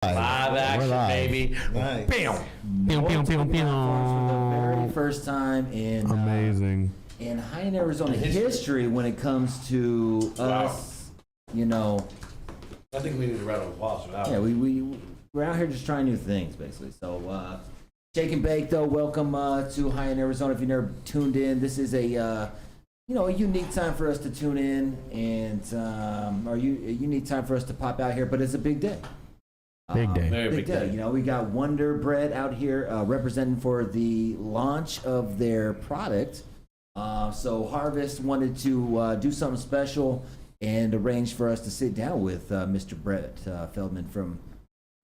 Live action, baby. Nice. Bam. Pew, pew, pew, pew. For the very first time in Amazing. In High Arizona history when it comes to us, you know. I think we need to round of applause for that. Yeah, we're out here just trying new things, basically. So, Shake and Bake, though, welcome to High Arizona. If you never tuned in, this is a a unique time for us to tune in, and a unique time for us to pop out here. But it's a big day. Big day. Very Big day. You know, we got WONDERBRETT out here representing for the launch of their product. So Harvest wanted to do something special and arrange for us to sit down with Mr. Brett Feldman from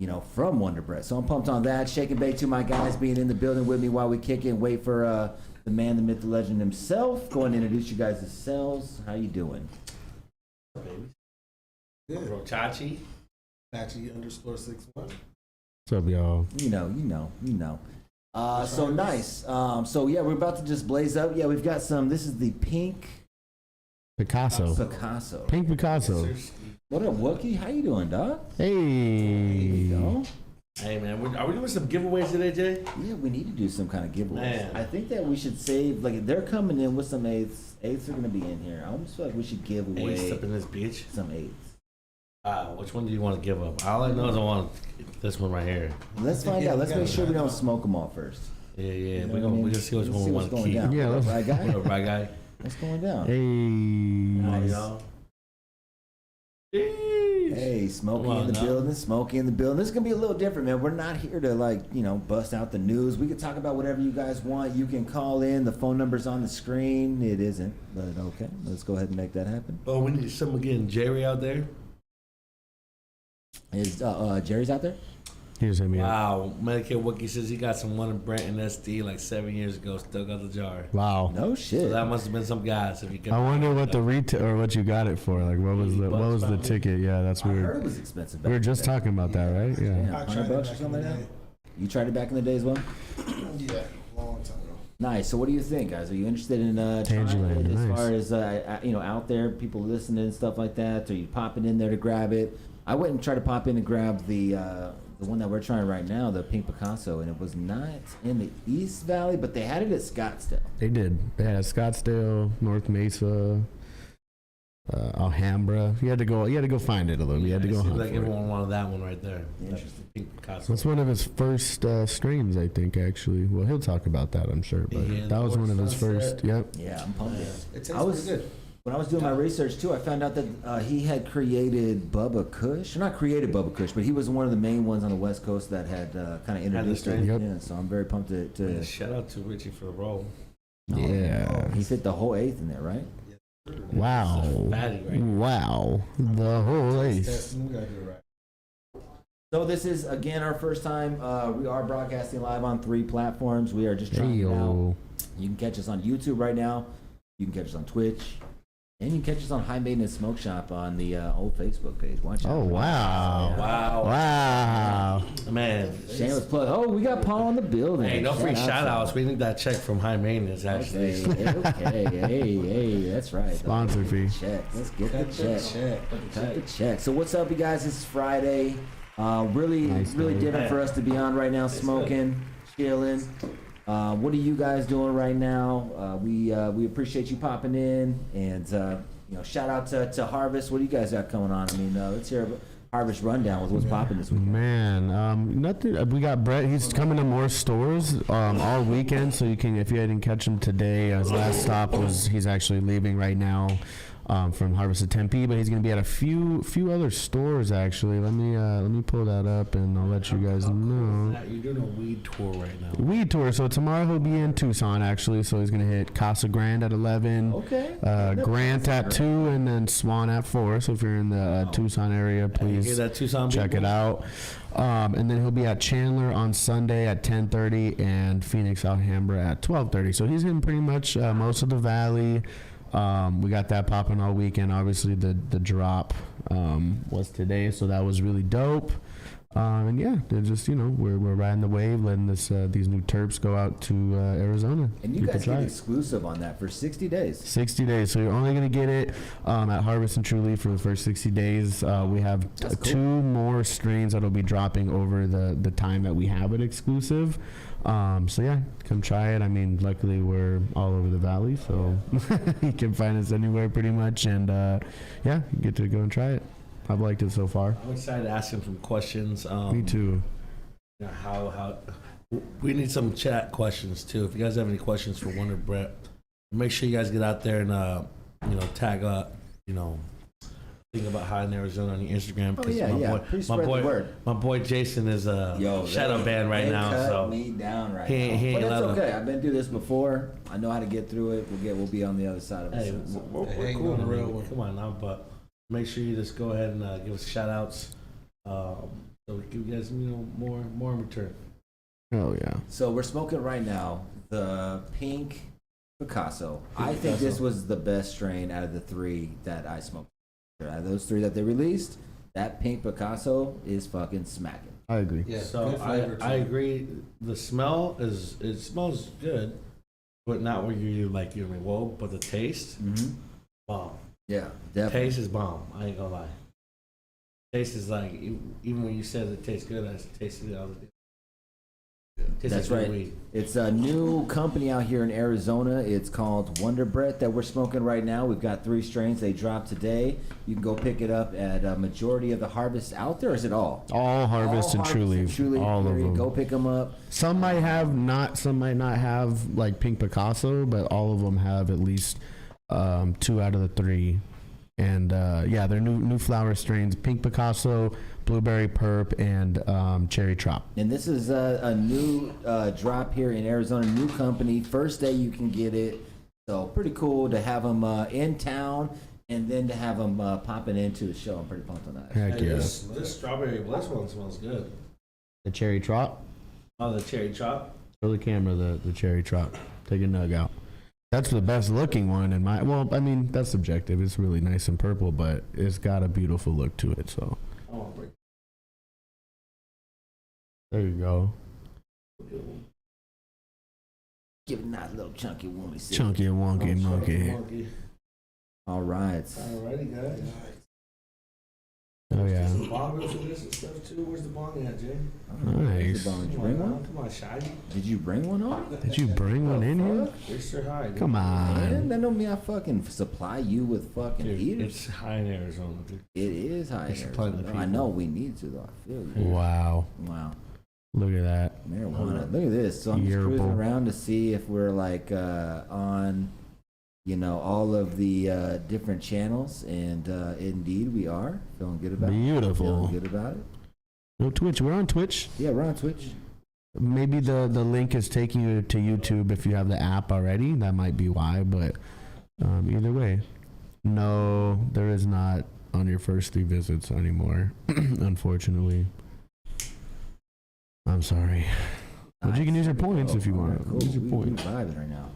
WONDERBRETT. So I'm pumped on that. Shake and Bake to my guys being in the building with me while we kick it and wait for the man, the myth, the legend himself. Go and introduce you guys yourselves. How you doing? Baby. Good. Bro, Chachi. Chachi_61. What's up, y'all? You know. So nice. So yeah, we're about to just blaze up. Yeah, we've got some. This is the pink Picasso. Pink Picasso. What up, Wookie? How you doing, dog? Hey. There you go. Hey, man. Are we doing some giveaways today, Jay? Yeah, we need to do some kind of giveaways. Man. I think that we should save, like, they're coming in with some eighths. Eighths are going to be in here. I almost feel like we should give away Ace up in this bitch. some eighths. Which one do you want to give up? All I know is I want this one right here. Let's find out. Let's make sure we don't smoke them all first. Yeah. You know We're what I mean? gonna see which Let's one we see want what's to going keep. down. Yeah, let's- Right, guy? What up, right guy? What's going down? Hey. Nice. Y'all. Hey, Smokey in the building. Smokey in the building. This is gonna be a little different, man. We're not here to bust out the news. We can talk about whatever you guys want. You can call in. The phone number's on the screen. It isn't, but okay. Let's go ahead and make that happen. Oh, we need someone getting Jerry out there. Is Jerry's out there? Here's him. Wow, Medicare Wookie says he got some WONDERBRETT and SD like 7 years ago. Still got the jar. Wow. No shit. So that must have been some guys. If you I wonder what the retail or what you got it for. Like, what was the ticket? Yeah, that's I heard weird. it was expensive. We were back just in the day. talking about that, right? Yeah. Yeah, $100 or something like that. You tried it back in the day as well. Yeah, long time ago. Nice. So, what do you think, guys? Are you interested in trying Tangerine, it as nice. far as out there, people listening and stuff like that? Are you popping in there to grab it? I went and tried to pop in and grab the one that we're trying right now, the Pink Picasso, and it was not in the East Valley, but they had it at Scottsdale. They did. They had Scottsdale, North Mesa, Alhambra. You had to go find it a little. You had to go hunt like for it. everyone wanted that one right there. Interesting. Pink Picasso. That's one of his first strains, I think. Actually, well, he'll talk about that, I'm sure. But Yeah, that was one of his Sunset. first. Yep. Yeah, I'm pumped. It tastes I was pretty good. When I was doing my research too, I found out that he had created Bubba Kush. Not created Bubba Kush, but he was one of the main ones on the West Coast that had kind of introduced it. strain. Yep. Yeah, so I'm very pumped to Shout out to Richie for the role. Yeah. He fit the whole eighth in there, right? Wow. Fatty, right? Wow. The whole ace. Testing, we gotta do it right. So this is again our first time. We are broadcasting live on 3 platforms. We are just Hey, trying it out. yo. You can catch us on YouTube right now. You can catch us on Twitch. And you can catch us on High Maintenance Smoke Shop on the old Facebook page. Watch out. Oh, wow. Wow. Wow. Man. Shameless plug. Oh, we got Paul in the building. Hey, no free shout outs. to We need that check from High Maintenance, actually. Okay, hey, that's right. Sponsor fee. Check. Let's get the check. Check. Cut the check. So what's up, you guys? It's Friday. Really Nice day. different for us to be on right now, smoking, chilling. What are you guys doing right now? We appreciate you popping in, and shout out to Harvest. What do you guys got going on? I mean, let's hear a Harvest rundown with what's popping this weekend. Man, nothing. We got Brett. He's coming to more stores all weekend, so you can, if you didn't catch him today, his last stop was he's actually leaving right now from Harvest to Tempe, but he's gonna be at a few other stores actually. Let me pull that up and I'll let you guys know. You're doing a weed tour right now. Weed tour. So tomorrow he'll be in Tucson actually. So he's gonna hit Casa Grande at 11. Okay. Grant at 2, and then Swan at 4. So if you're in the Tucson area, Hear please that Tucson check people? it out. And then he'll be at Chandler on Sunday at 10:30 and Phoenix Alhambra at 12:30. So he's in pretty much most of the valley. We got that popping all weekend. Obviously the drop was today, so that was really dope. And yeah, they're just we're riding the wave, letting these new terps go out to Arizona. And you People guys try get it. exclusive on that for 60 days. 60 days. So you're only going to get it at Harvest and Truly for the first 60 days. We have That's cool. 2 more strains that'll be dropping over the time that we have it exclusive. So yeah, come try it. I mean, luckily we're all over the valley, so you can find us anywhere pretty much. And yeah, you get to go and try it. I've liked it so far. I'm excited to ask him some questions. Me too. You know, how we need some chat questions too. If you guys have any questions for Wonder Brett, make sure you guys get out there and tag up. Think about High in Arizona on your Instagram. Oh yeah. Please spread the word. My boy Jason is shadow banned right now. Cut So me down right he now. ain't But it's allowed to- okay. I've been through this before. I know how to get through it. We'll be on the other side of it. hey, soon. we're Hang cool on the man. real one. Come on now, but make sure you just go ahead and give us shout outs. So we give you guys more in return. Oh yeah. So we're smoking right now the pink Picasso. I think Picasso. this was the best strain out of the 3 that I smoked. Out of those 3 that they released, that pink Picasso is fucking smacking. I agree. Yeah, So good flavor I too. agree. The smell it smells good, but not where you're like whoa. But the taste, bomb. Yeah, definitely. Taste is bomb. I ain't gonna lie. Taste is like even when you said it tastes good, I tasted it. I was That's right. It's a new company out here in Arizona. It's called WONDERBRETT that we're smoking right now. We've got 3 strains. They dropped today. You can go pick it up at a majority of the harvests out there. Or is it all? All Harvest and Truly. All of period. them. Go pick them up. Some might not have like pink Picasso, but all of them have at least 2 out of the 3. And yeah, they're new flower strains: pink Picasso, blueberry perp, and cherry trop. And this is a new drop here in Arizona. New company. First day you can get it. So pretty cool to have them in town, and then to have them popping into the show. I'm pretty pumped on that. Heck Hey, yeah. this strawberry bliss one smells good. The cherry trop. Oh, the cherry chop. Show the camera the cherry trop. Take a nug out. That's the best looking one in my. Well, I mean that's subjective. It's really nice and purple, but it's got a beautiful look to it. So Oh, break. there you go. Give it a nice little chunky woomy sip. Chunky and wonky monkey. All right. Alrighty, guys. Oh yeah. Some bongos in this and stuff too. Where's the bong at, Jay? Nice. Did you Come bring on, one? now. Come on, Shy. Did you bring one on? Did you bring one in here? It's your high. Dude. Come Man, on. that don't mean I fucking supply you with fucking Dude, heaters. it's high in Arizona, dude. It is high They in supply the Arizona. I people. know we need to though. I feel you. Wow. Wow. Look at that. Marijuana. Look at this. So I'm just cruising Yearable. around to see if we're like on, all of the different channels, and indeed we are. Feeling good about it. Beautiful. Feeling good about it. No Twitch. We're on Twitch. Yeah, we're on Twitch. Maybe the link is taking you to YouTube if you have the app already. That might be why, but either way. No, there is not on your first 3 visits anymore, unfortunately. I'm sorry. But you can use your points if you want. Cool. Use your We points. vibing right now.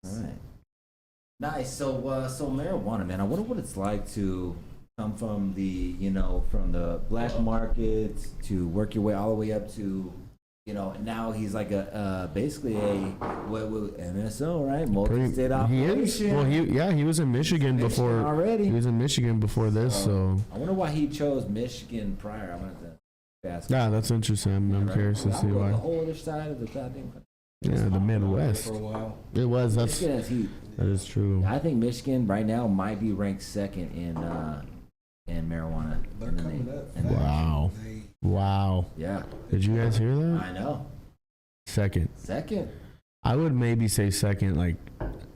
All right. Nice. So marijuana, man. I wonder what it's like to come from the, from the black market to work your way all the way up to, now he's like basically a MSO, right? Multi-state He operation. is. Well, he was in Michigan before. already. He was in Michigan before this, so. I wonder why he chose Michigan prior. I wanted to ask. Yeah, that's interesting. I'm Right? curious to see The why. whole other side of the goddamn country. Yeah, the Midwest. For a while. It was. Michigan has heat. That is true. I think Michigan right now might be ranked second in marijuana. They're in the coming name. up. And Wow. They, Wow. yeah, Did you guys hear that? I know. Second. Second. I would maybe say second like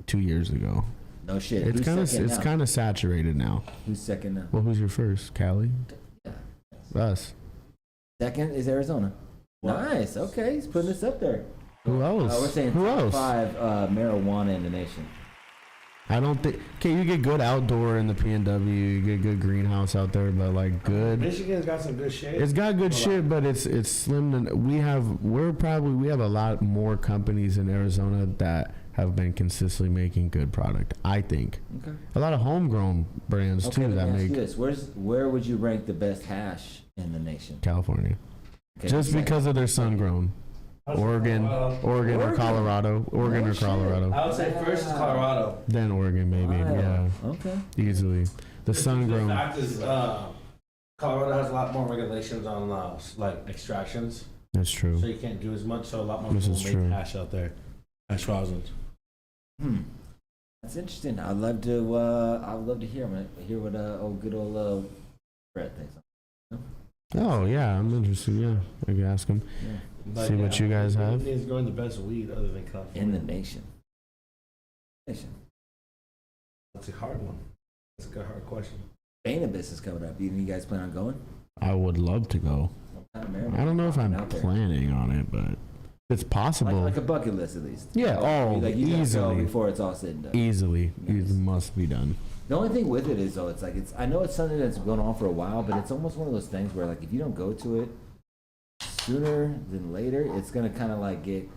2 years ago. No shit. It's Who's kind of second now? kind of saturated now. Who's second now? Well, who's your first? Cali? Yeah. Us. Second is Arizona. Nice. Okay, he's putting this up there. Who else? We're saying Who top else? 5 marijuana in the nation. I don't think. Okay, you get good outdoor in the PNW. You get good greenhouse out there, but like good. Michigan's got some good shit. It's got good shit, but it's slim. And we have a lot more companies in Arizona that have been consistently making good product. I think Okay. a lot of homegrown brands Okay, too let that me ask make. you this. Where would you rank the best hash in the nation? California. Okay, Just second. because of their sun grown. Oregon or Colorado. Oregon No or shit. Colorado. I would say first is Colorado. Then Oregon, maybe. Wow. Yeah, Okay. easily. The sun The grown. fact is, Colorado has a lot more regulations on like extractions, That's so true. you can't do as much. So a lot more This people is make true. hash out there, hash rosins. That's interesting. I'd love to hear what good old Brett thinks. Oh yeah, I'm interested. Yeah, I can ask him. Yeah. But See what you guys have. Who is growing the best weed other than California? In the nation. That's a hard one. That's a good hard question. Cannabis is coming up. You guys plan on going? I would love to go. I don't know if I'm Out there. planning on it, but it's possible. Like a bucket list at least. Yeah, oh, like you gotta go easily. before it's all said and done. Easily, Nice. it must be done. The only thing with it is though, I know it's something that's going on for a while, but it's almost one of those things where like if you don't go to it sooner than later, it's gonna kind of like get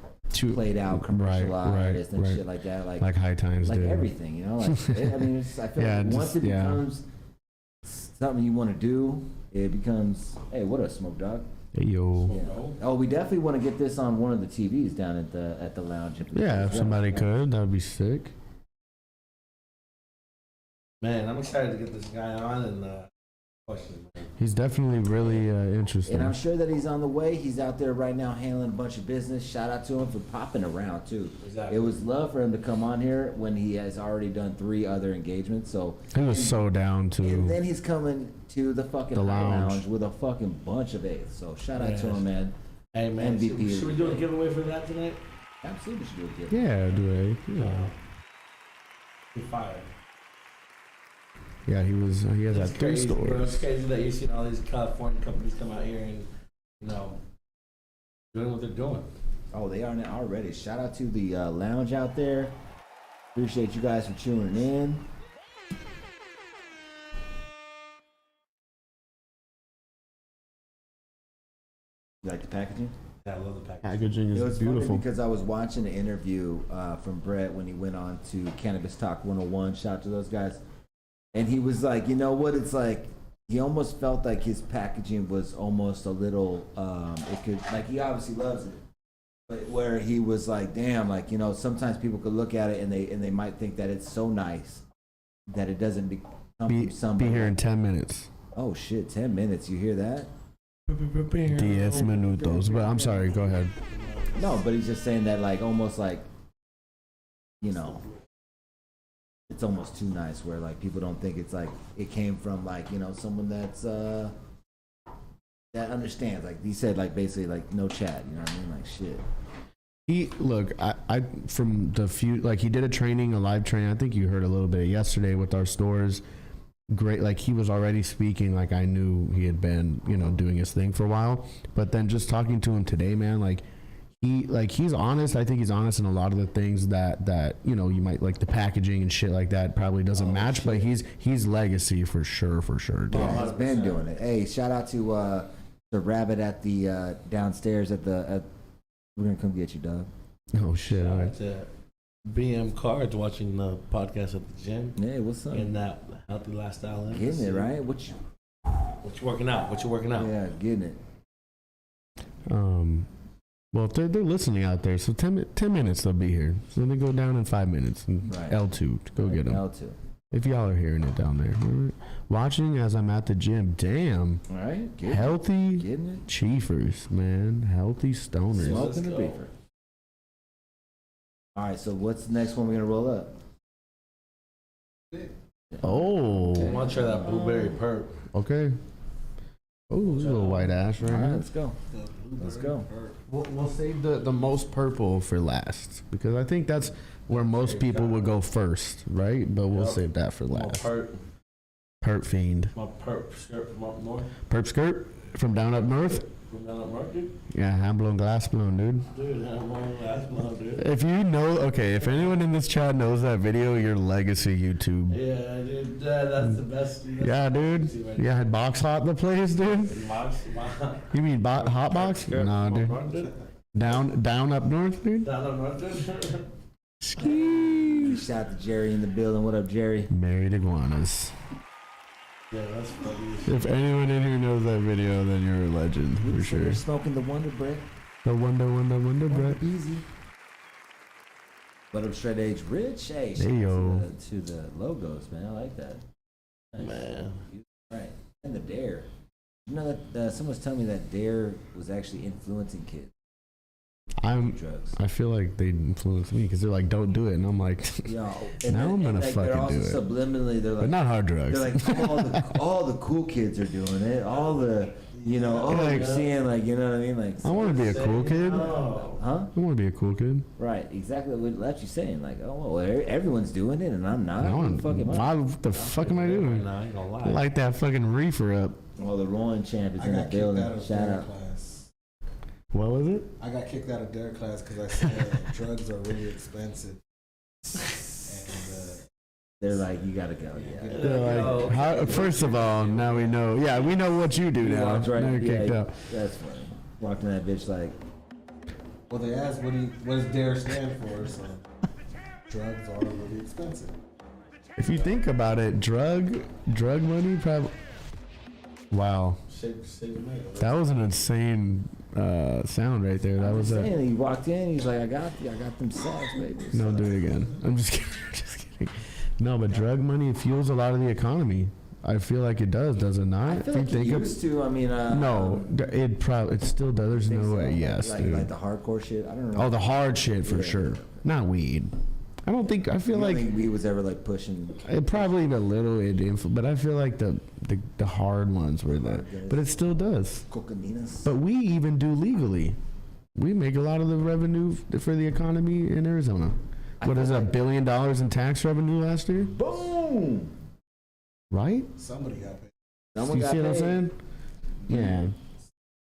played out, commercialized and shit like that, like High Times like did. everything, you know. Like I mean, I feel Yeah, like once just- it yeah. becomes something you want to do, it becomes what a smoke dog. Hey, yo. Yeah. Oh, we definitely want to get this on one of the TVs down at the lounge. Yeah, if somebody could, that would be sick. Man, I'm excited to get this guy on and questions. Man. He's definitely really interesting. And I'm sure that he's on the way. He's out there right now handling a bunch of business. Shout out to him for popping around too. Exactly. It was love for him to come on here when he has already done 3 other engagements. So He was so down and to. then he's coming to the fucking The high lounge. lounge with a fucking bunch of eights. So shout out to Yes. him, man. Hey man, MVP. should we do a giveaway for that tonight? Absolutely should do it. Kid. Yeah, do it. Yeah. Be fired. Yeah, he was. He has It's at 3 crazy, bro. It's stores. crazy that you've seen all these California companies come out here and doing what they're doing. Oh, they are now already. Shout out to the lounge out there. Appreciate you guys for tuning in. You like the packaging? Yeah, I love the package. Packaging It was is funny beautiful. because I was watching an interview from Brett when he went on to Cannabis Talk 101. Shout out to those guys. And he was like, you know what? It's like he almost felt like his packaging was almost a little. It could like he obviously loves it, but where he was like, damn, like sometimes people could look at it and they might think that it's so nice that it doesn't become from Be somebody. here in 10 minutes. Oh shit, 10 minutes. You hear that? 10 minutos. But I'm sorry. Go ahead. No, but he's just saying that like almost like it's almost too nice where like people don't think it's like it came from like someone that's that understands. Like he said, like basically like no chat, you know what I mean? Like shit. He look, I from the few like he did a live training. I think you heard a little bit yesterday with our stores. Great, like he was already speaking like I knew he had been doing his thing for a while. But then just talking to him today, man, like he's honest. I think he's honest in a lot of the things that you might like the packaging and shit like that probably doesn't match. But he's legacy for sure, dude. Yeah, he's been doing it. Hey, shout out to the rabbit at the downstairs at we're gonna come get you, dog. Oh shit! All right. BM Cards watching the podcast at the gym. Hey, what's up? Getting that healthy lifestyle in. Getting it right? What you working out? What you working out? Yeah, getting it. Well, if they're listening out there, so 10 minutes they'll be here. So they go down in 5 minutes. And Right. L2 to go get them. L2. If y'all are hearing it down there. All right. Watching as I'm at the gym. Damn. All right, Healthy getting it. chiefers, man. Healthy stoners. Smoking the go. reefer. All right, so what's the next one we're gonna roll up? Oh. I want to try that blueberry perp. Okay. Oh, there's a little white ash right All right, here. let's go. Let's go. We'll save the most purple for last because I think that's where most people would go first, right? But we'll Yep. save that for My last. perp Fiend. skirt from up north. Perp skirt from down up north. From down up north, dude. Yeah, hand blown, glass blown, dude. Dude, I'm on last month, dude. If you know, okay, if anyone in this chat knows that video, you're legacy YouTube. Yeah, dude, that's the best. Yeah, dude. Yeah, had box hot the place, dude. You mean hot box? Nah, dude. Down up north, dude. Down up north, dude. Ski. Shout out to Jerry in the building. What up, Jerry? Married iguanas. Yeah, that's funny. If anyone in here knows that video, then you're a legend for sure. You're smoking the Wonder Brett. The Wonder Brett. Easy. But I'm straight age rich. Hey, shout Hey, yo. out to the logos, man. I like that. Nice. Man. Right. And the Dare. You know that someone's telling me that Dare was actually influencing kids. Drugs. I feel like they influence me because they're like, don't do it, and I'm like, Yo, now I'm gonna like, fucking they're also do it. Subliminally, they're like, But not hard drugs. they're like all the cool kids are doing it. All the, you know, Like, you're seeing, like, you know what I mean, like. I want to be a cool kid. Oh. Huh? I want to be a cool kid. Right. Exactly what Lepsy's saying. Like, oh well, everyone's doing it, and I'm not. I want, Fucking what the fuck am I doing? Nah, I ain't gonna lie. Light that fucking reefer up. Well, the rolling champ is I in the got kicked building. out of Shout dare out. class. What was it? I got kicked out of dare class because I said drugs are really expensive. And They're like, you gotta go. Yeah. They're like, first of all, now we know. Yeah, we know what you do now. Walked right- Now you're kicked yeah, out. That's funny. Walked in that bitch like, well, they asked what does dare stand for? So drugs are really expensive. If you think about it, drug money probably. Wow, that was an insane sound right there. That was a. saying, he walked in, he's like, I got them sacks, baby. No, do it again. I'm just kidding. Just kidding. No, but drug money fuels a lot of the economy. I feel like it does it not? I feel like it used to. I mean, No, it still does. There's no way. Yes, like, dude. like the hardcore shit. I don't know. Oh, the hard shit for Yeah. sure. Not weed. I don't think. I feel I don't like think we was ever like pushing. it probably a little but I feel like the hard ones were there. But it still does. Cocaninas. But we even do legally. We make a lot of the revenue for the economy in Arizona. What is it, $1 billion in tax revenue last year? Boom. Right? Somebody got paid. Someone You got see what I'm paid. saying? Yeah.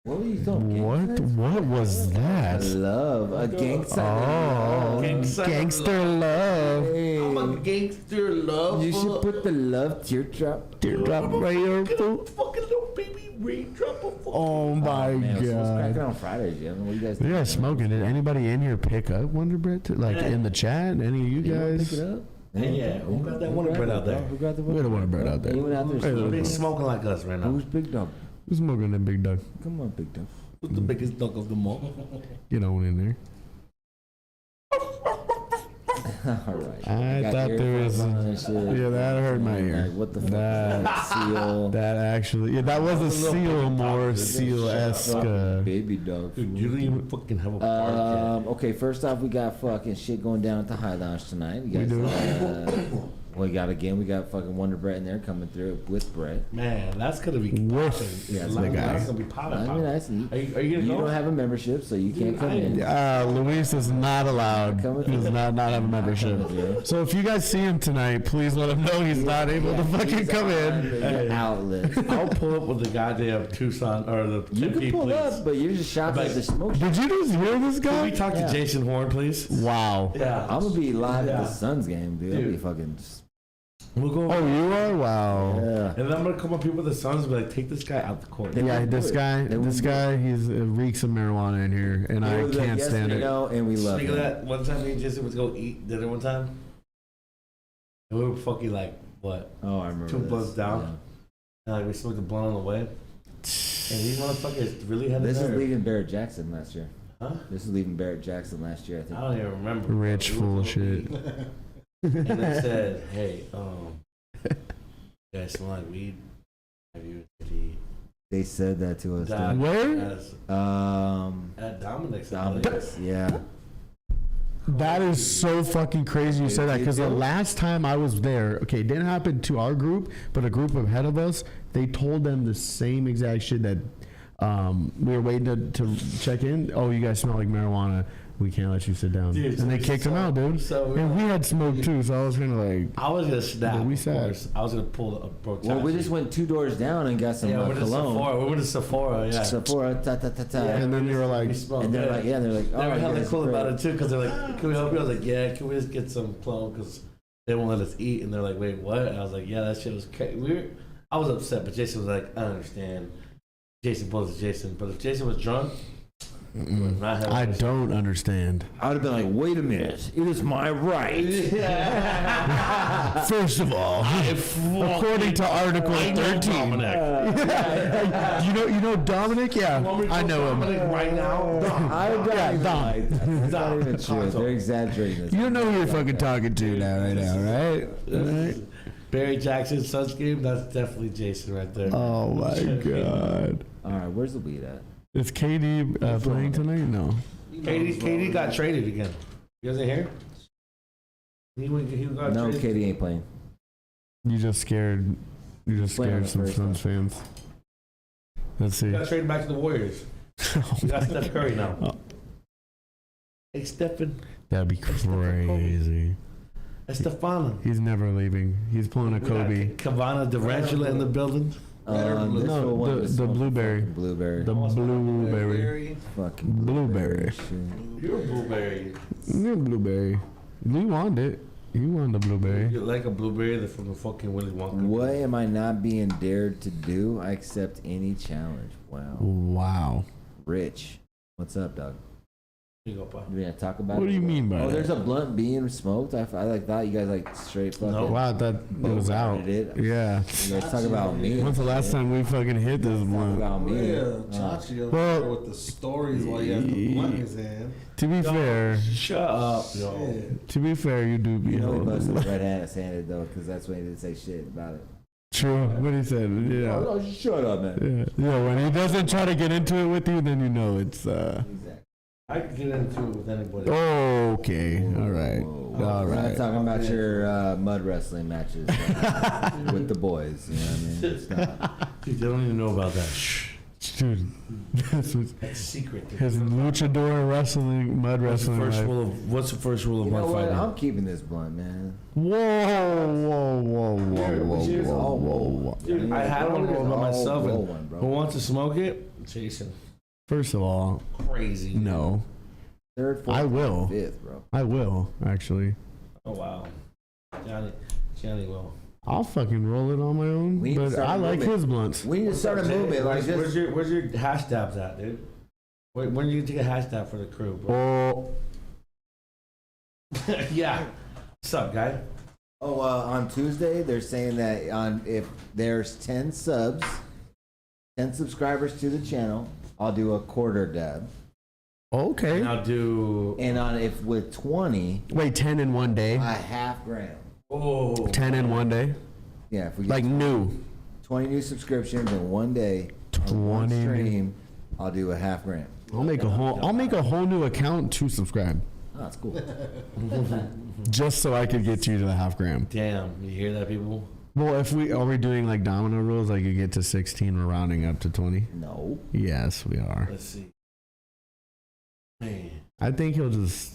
What were you thinking? What was that? Love a gangster. Oh, gangster love. Hey, I'm a gangster love. you should put the love teardrop. Teardrop right here. fool. Fucking little baby raindrop of Oh my Man, what's cracking god. on Fridays, Jim? What do you guys You think? guys smoking? Did anybody in here pick up Wonder Bread? Like in the chat? Any of you You wanna guys? pick it up? Yeah, who got that Wonder Bread out there? Who got the We got a Wonder Bread out there. Anyone out there Hey, smoking? Nobody's smoking like us right now. Who's Big Dog? Who's smoking that big dog? Come on, Big Dog. Who's the biggest dog of them all? Get on in there. All right. I Got thought there earphones was. on and shit. Yeah, that hurt my ear. Like, what the fuck? That- Seal. That actually, yeah, that was a seal, more seal-esque. Baby dog. Dude, you don't even fucking have a bar Okay, first off, we got fucking shit going down at the High Lounge tonight. We do. we got fucking Wonder Brett in there coming through with Brett. yet. Man, that's gonna be With popping. Yeah, it's the guy. That's gonna be popping. I mean, nice. And Are you gonna you go? don't have a membership, so you can't come in. Luis is not allowed. He does not have a membership. Yeah. So if you guys see him tonight, please let him know he's not able to fucking He's come on in. the outlet. I'll pull up with the goddamn Tucson or the You Tempe, can pull please. up, but you're just shocked at the smoke. Did you just hear this Can we guy? talk Yeah. to Jason Horn, please? Wow. Yeah. I'm gonna be live at Yeah. the Suns game, dude. I'll be Dude. fucking. We'll go. Oh, you are? Wow. Yeah. And then I'm gonna come up here with the Suns and be like, take this guy out the court. They Yeah, won't do this it. guy, They won't do he's reeks of marijuana in here, and They I were like, can't yes, stand we it. know, and we love Speaking it. of that, one time me and Jason was go eat dinner one time. And we were fucking like, what? Oh, I remember. 2 this. blunts down. And like we smoked a blunt on the way. And these motherfuckers really had This the is nerve. leaving Barrett Jackson last year. Huh? This is leaving Barrett Jackson last year, I I think. don't even remember. Rich, We were full of so shit. weak. And they said, hey, you guys smell like weed? Have you They said that to us. That- didn't Where? At Dominic's. Dominic's, yeah. That is so fucking crazy you said that, because the It- last time I was there, okay, it didn't happen to our group, but a group ahead of us, they told them the same exact shit that we were waiting to check in. Oh, you guys smell like marijuana. We can't let you sit down. Dude, and they kicked him out, dude. So And we had smoke too, so I was kind of like, I was gonna snap. Yeah, we of sat. course. I was gonna pull a broke. Well, we just went 2 doors down and got some Yeah, we're to cologne. Sephora. We went to Sephora. Yeah. Sephora, ta ta ta ta. Yeah, and then you were like, we smelled And they're good. like, yeah, they're like, They oh, were you hella guys cool are about great. it too, because they're like, "Can we help you?" I was like, "Yeah, can we just get some cologne?" Because they won't let us eat, and they're like, "Wait, what?" And I was like, "Yeah, that shit was crazy." I was upset, but Jason was like, "I understand." Jason pulls to Jason, but if Jason was drunk, I don't understand. I would have been like, wait a minute, it is my right. First of all, according to Article 13, you know Dominic? Yeah, I know him. Right now. That's not even true. They're exaggerating this. You don't know who you're fucking talking to right now, right? Barry Jackson, Suns game. That's definitely Jason right there. Oh my god. All right, where's the weed at? Is KD playing tonight? No. KD got traded again. You guys ain't here? He got No, traded. Katie ain't playing. You just scared. You just Play on scared the some first Suns fans. Let's see. He got traded back to the Warriors. We got Steph Curry now. Oh. Hey, Stephen. That'd be crazy. Estefana. He's never leaving. He's pulling a Kobe. Cavana Durantula in the building. No, the blueberry. Blueberry. The blueberry. Fucking Blueberry. You're a blueberry. You're blueberry. You wanted it. You wanted the blueberry. You're like a blueberry from the fucking Willy Wonka. What am I not being dared to do? I accept any challenge. Wow. Wow. Rich. What's up, dog? Here you go, pa. We gonna talk about What it? do you mean by Oh, that? there's a blunt being smoked. I thought you guys like straight fucking. No. Wow, that it was out. It. Yeah. You guys talk about me. When's the last time we fucking hit this Talk blunt? about me. Yeah, Chachi over Well- there with the stories while he has the blunt in his hand. To be fair, Shut up, yo. Shit. to be fair, you do be You know he holding. busted red-handed though, because that's when he didn't say shit about it. True. What he said. Yeah. Oh, shut up, man. Yeah. When he doesn't try to get into it with you, then you know it's. Exactly. I can get into it with anybody. Okay. All right. Whoa. All We're not right. talking about your mud wrestling matches with the boys. You know what I mean? It's not. Dude, they don't even know about that. Shh. Dude, this was That's a secret. Dude. his luchador wrestling, mud What's the wrestling. first life. rule of What's the first rule of You know mud what? fighting? I'm keeping this blunt, man. Whoa, whoa, whoa, whoa, Cheers. whoa, whoa, whoa. Dude, I had one roll by myself. Roll And one, bro. who wants to smoke it? Jason. First of all, Crazy. no. Third, fourth, I will. fifth, bro. I will, actually. Oh, wow. Johnny will. I'll fucking roll it on my own, We need to but start I like moving. his blunts. We need to start a movement like Where's this. where's your hash dabs at, dude? When are you gonna take a hash dab for the crew, bro? Oh, Yeah. What's up, guy? Oh, on Tuesday they're saying that if there's 10 subscribers to the channel, I'll do a quarter dab. okay. And I'll do. And if with 20, Wait, 10 in one day? a half gram. Oh. 10 in one day? Yeah, if we get Like new. 20 new subscriptions in one day, on one 20 new- stream, I'll do a half gram. I'll make a whole new account to subscribe. Oh, that's cool. Just so I could get you to the half gram. Damn. You hear that, people? Well, are we doing like domino rules? Like you get to 16, we're rounding up to 20? No. Yes, we are. Let's see. Man. I think he'll just.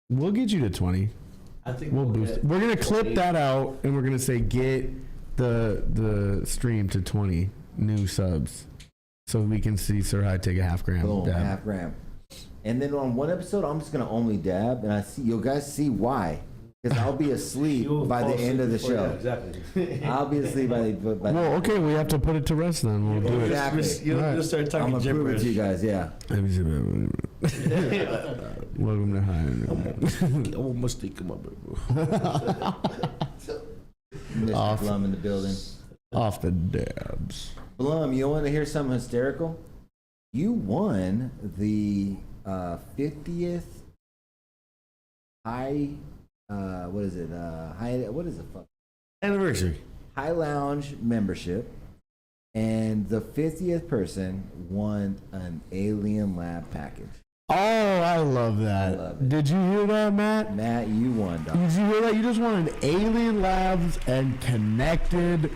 We'll get you to 20. I think We'll boost it. We're gonna clip that out and we're gonna say get the stream to 20 new subs, so we can see Sir High take a half gram. Boom, dab. half gram. And then on one episode, I'm just gonna only dab, and you'll guys see why. Because I'll be asleep You'll by the fall end of the asleep before- show. yeah, exactly. I'll be asleep by the. Well, okay, we have to put it to rest then. We'll do it. Exactly. You'll Alright. just start I'm talking gonna prove it to you gibberish. guys. Yeah. Welcome to High. Oh, mistake, my baby. Mr. Off. Blum in the building. Off the dabs. Blum, you want to hear something hysterical? You won the 50th high. What is it? What is it? Fuck? Anniversary. High Lounge membership, and the 50th person won an Alien Lab package. Oh, I love that. I love it. Did you hear that, Matt? Matt, you won, dog. Did you hear that? You just won an Alien Labs and connected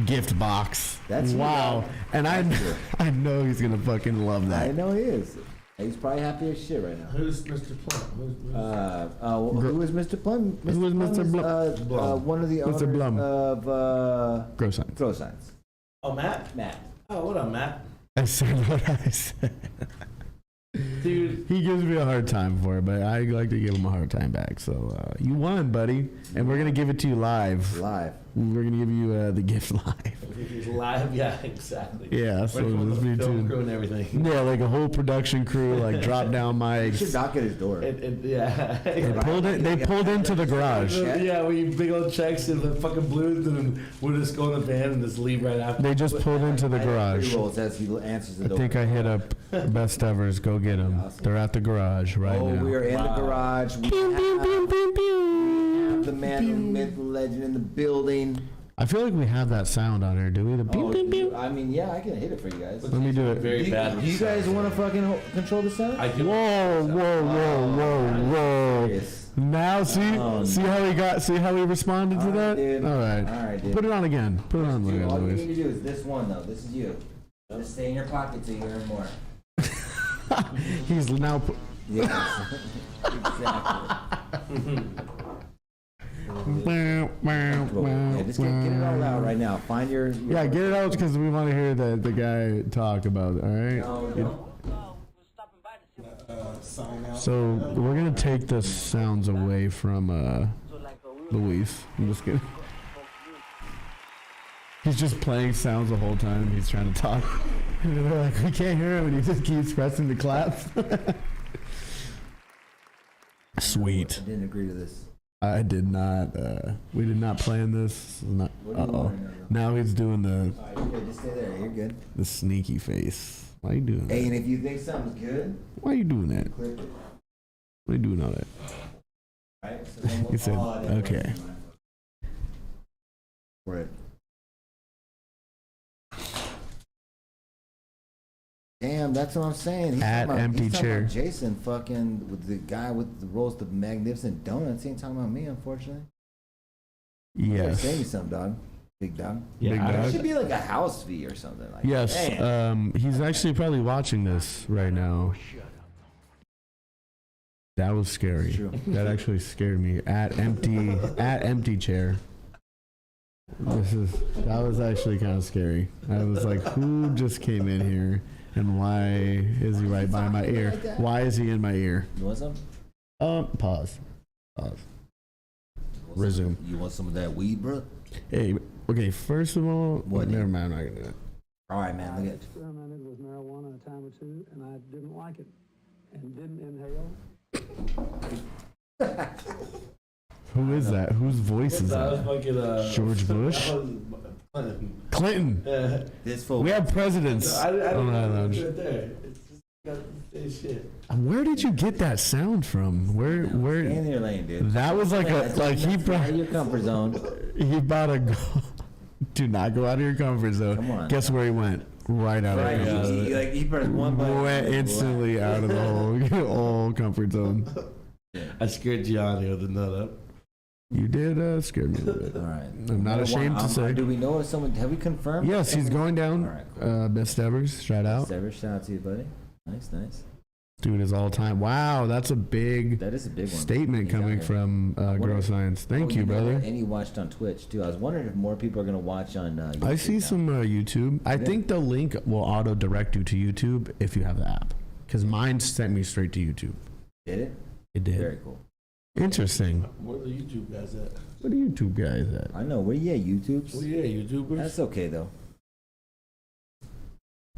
gift box. That's wow. you, And That's you. I know he's gonna fucking love I that. know he is. He's probably happy as shit right now. Who's Mr. Plum? Who is Mr. Plum? Who is Mr. is, Blum? Blum. one of the Mr. owners Blum. of Gross signs. Throw Signs. Oh, Matt? Matt. Oh, what up, Matt? I said what I said. Dude, he gives me a hard time for it, but I like to give him a hard time back. So you won, buddy, and we're gonna give it to you live. Live. We're gonna give you the gift live. Live, yeah, exactly. Yeah, so Right from this the be film too. crew and everything. Yeah, like a whole production crew, like drop down You should mics. knock at his door. Yeah. They pulled into the garage. Yeah, we big old checks and the fucking blues, and then we'll just go in the van and just leave right after. They just pulled into the garage. Rolls as he answers the I door. think I hit up Best Evers. Go get them. They're at the garage right Oh, now. we are in the Wow. garage. We Pew, pew, have pew, pew, pew. the man, the myth, the legend in the building. I feel like we have that sound on here, do we? The pew, Oh, pew, pew. I mean, yeah, I can hit it for you guys. Let me do it. Very Do bad. you guys want to fucking control the sound? I do. Whoa, whoa, whoa, whoa, whoa. Yes. Now see how he responded to All right, that? dude. All right. All right, dude. Put it on again. Put it on Dude, all you again, need to do is this one, though. This is you. Just stay in your pocket till you earn more. Luis. He's now Yeah. Exactly. Yeah, just get it all out right now. Find your Yeah, get it out because we want to hear the guy talk about it, all right? No. Sign out. So we're going to take the sounds away from Luis. I'm just kidding. He's just playing sounds the whole time. He's trying to talk. And we're like, we can't hear him, and he just keeps pressing the claps. Sweet. I didn't agree to this. I did not. We did not plan this. Not. What do you Uh-oh. want to know? Now he's doing All right, you're good. Just stay there. You're good. the sneaky face. Why you doing Hey, that? and if you think something's good, Why you doing that? click it. Why you doing all that? All right? So then we'll He said, call it in. okay. Right. Damn, that's what I'm saying. He's At talking about, empty he's talking chair. about Jason fucking with the guy with the rolls of magnificent donuts. He ain't talking about me, unfortunately. You better Yes. say me something, dog. Big dog. Big I- dog. It should be like a house fee or something. Like, Yes. damn. He's actually probably watching this right now. That was scary. True. That actually scared me. At empty chair. That was actually kind of scary. I was like, who just came in here, and why is he right by my ear? Why is he in my ear? You want some? Pause. Resume. You want some of that weed, bro? Hey, okay. First of all, What? never mind. I'm not gonna do that. All right, man. Look at. Experimented with marijuana a time or two, and I didn't like it, and didn't inhale. Who is that? Whose voice is That was that? fucking George Bush? that was Clinton. Clinton. This fool. We have presidents I on don't that know. lounge. Right there. It's just got the same shit. Where did you get that sound from? Where? Stay in your lane, dude. That was like a like he Out brought of your comfort zone. he brought a. Do not go out of your comfort zone. Come on. Guess where he went? Right out Right? of it. Like he pressed one button. Went instantly out of the whole comfort zone. I scared Gianni with the nut up. You did scare me a little bit. All right. I'm not ashamed to say. Do we know if someone? Have we confirmed? Yes, he's going down. All right, cool. Best Evers, shout out. Sever, shout out to you, buddy. Nice. Doing his all time. Wow, that's a big That is a big one. statement He's out coming here. from Grow Science. Thank you, know brother. what? And he watched on Twitch too. I was wondering if more people are gonna watch on. YouTube I see now. some YouTube. I think the link will auto direct you to YouTube if you have the app. Because mine sent me straight to YouTube. Did it? It did. Very cool. Interesting. Where the YouTube guys at? What are YouTube guys at? I know. Where YouTube's? Well, yeah, YouTubers. That's okay though.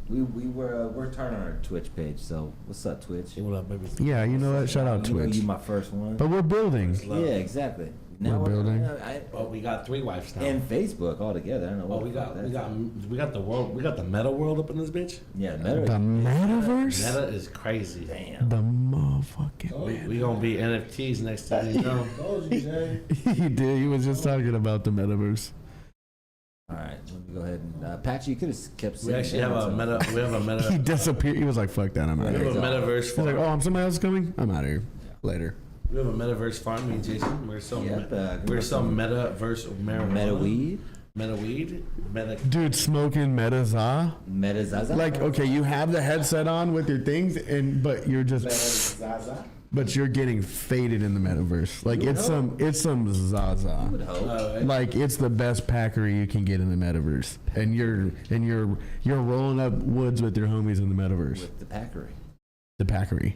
We're turning on our Twitch page. So what's up, Twitch? Hey, what up, baby? Yeah, you know what? Shout out You know Twitch. you my first one. But we're building. Yeah, exactly. We're building. Oh, we got 3 wives now. And Facebook altogether. I don't know. Oh, what we the fuck got that's- the world. We got the meta world up in this bitch. Yeah, The Meta. metaverse? Meta is crazy. Damn. The motherfucking We gonna be NFTs next time. You know. Told you, Jay. He did. He was just talking about the metaverse. All right, let me go ahead and Patchy, you could have kept We saying actually have a meta. We have a He meta. disappeared. He was like, fuck that. I'm out We of have a here. metaverse He's like, farm. oh, somebody else is coming? I'm out of here. Later. We have a metaverse farm. Me and Jason. We're some. Yep, we're some metaverse marijuana. Meta weed, Meta weed. Meta. Dude, smoking Metaza. Meta Zaza. Like, okay, you have the headset on with your things, but you're just, Zaza. but you're getting faded in the metaverse. Like, it's some would Zaza. hope. Like, it's the best packery you can get in the metaverse, and you're rolling up woods with your homies in the metaverse. With the packery. The packery.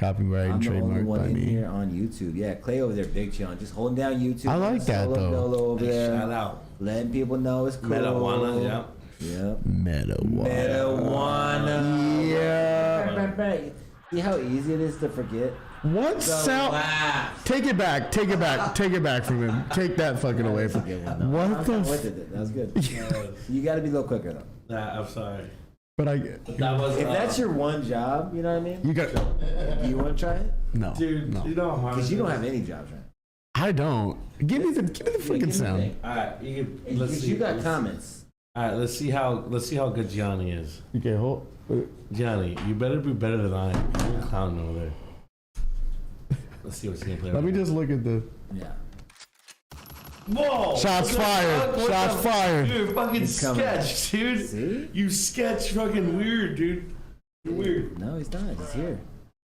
Copyright I'm and the only trademarked one by in me. here on YouTube. Yeah, Clay over there, big challenge, just holding down YouTube. I like that, Solo though. Dolo over Hey, there, shout out. letting people know it's cool. Marijuana, yeah. Yep. Marijuana. Marijuana. Yeah. See how easy it is to forget? What sound? Laugh. Take it back. Take it back. Take it back from him. Take that fucking away from him. What the? With it. That was good. You got to be a little quicker though. Nah, I'm sorry. But That was. If that's your one job, you know what I mean? you got Do you want to try it? no. Dude, no. you know how hard Because you it don't is. have any jobs right I don't. Give me the fucking sound. All right, you can. now. Let's Because see. you got let's- comments. All right, let's see how good Gianni is. Okay, hold. Gianni, you better be better than I am. You're a clown over there. Let's see what's gonna play. Let me just look at the Yeah. Whoa! shots What the fired. fuck? What Shots the- fired. Dude, fucking He's coming. sketch, dude. See? You sketch fucking weird, dude. You're weird. No, he's not. He's here.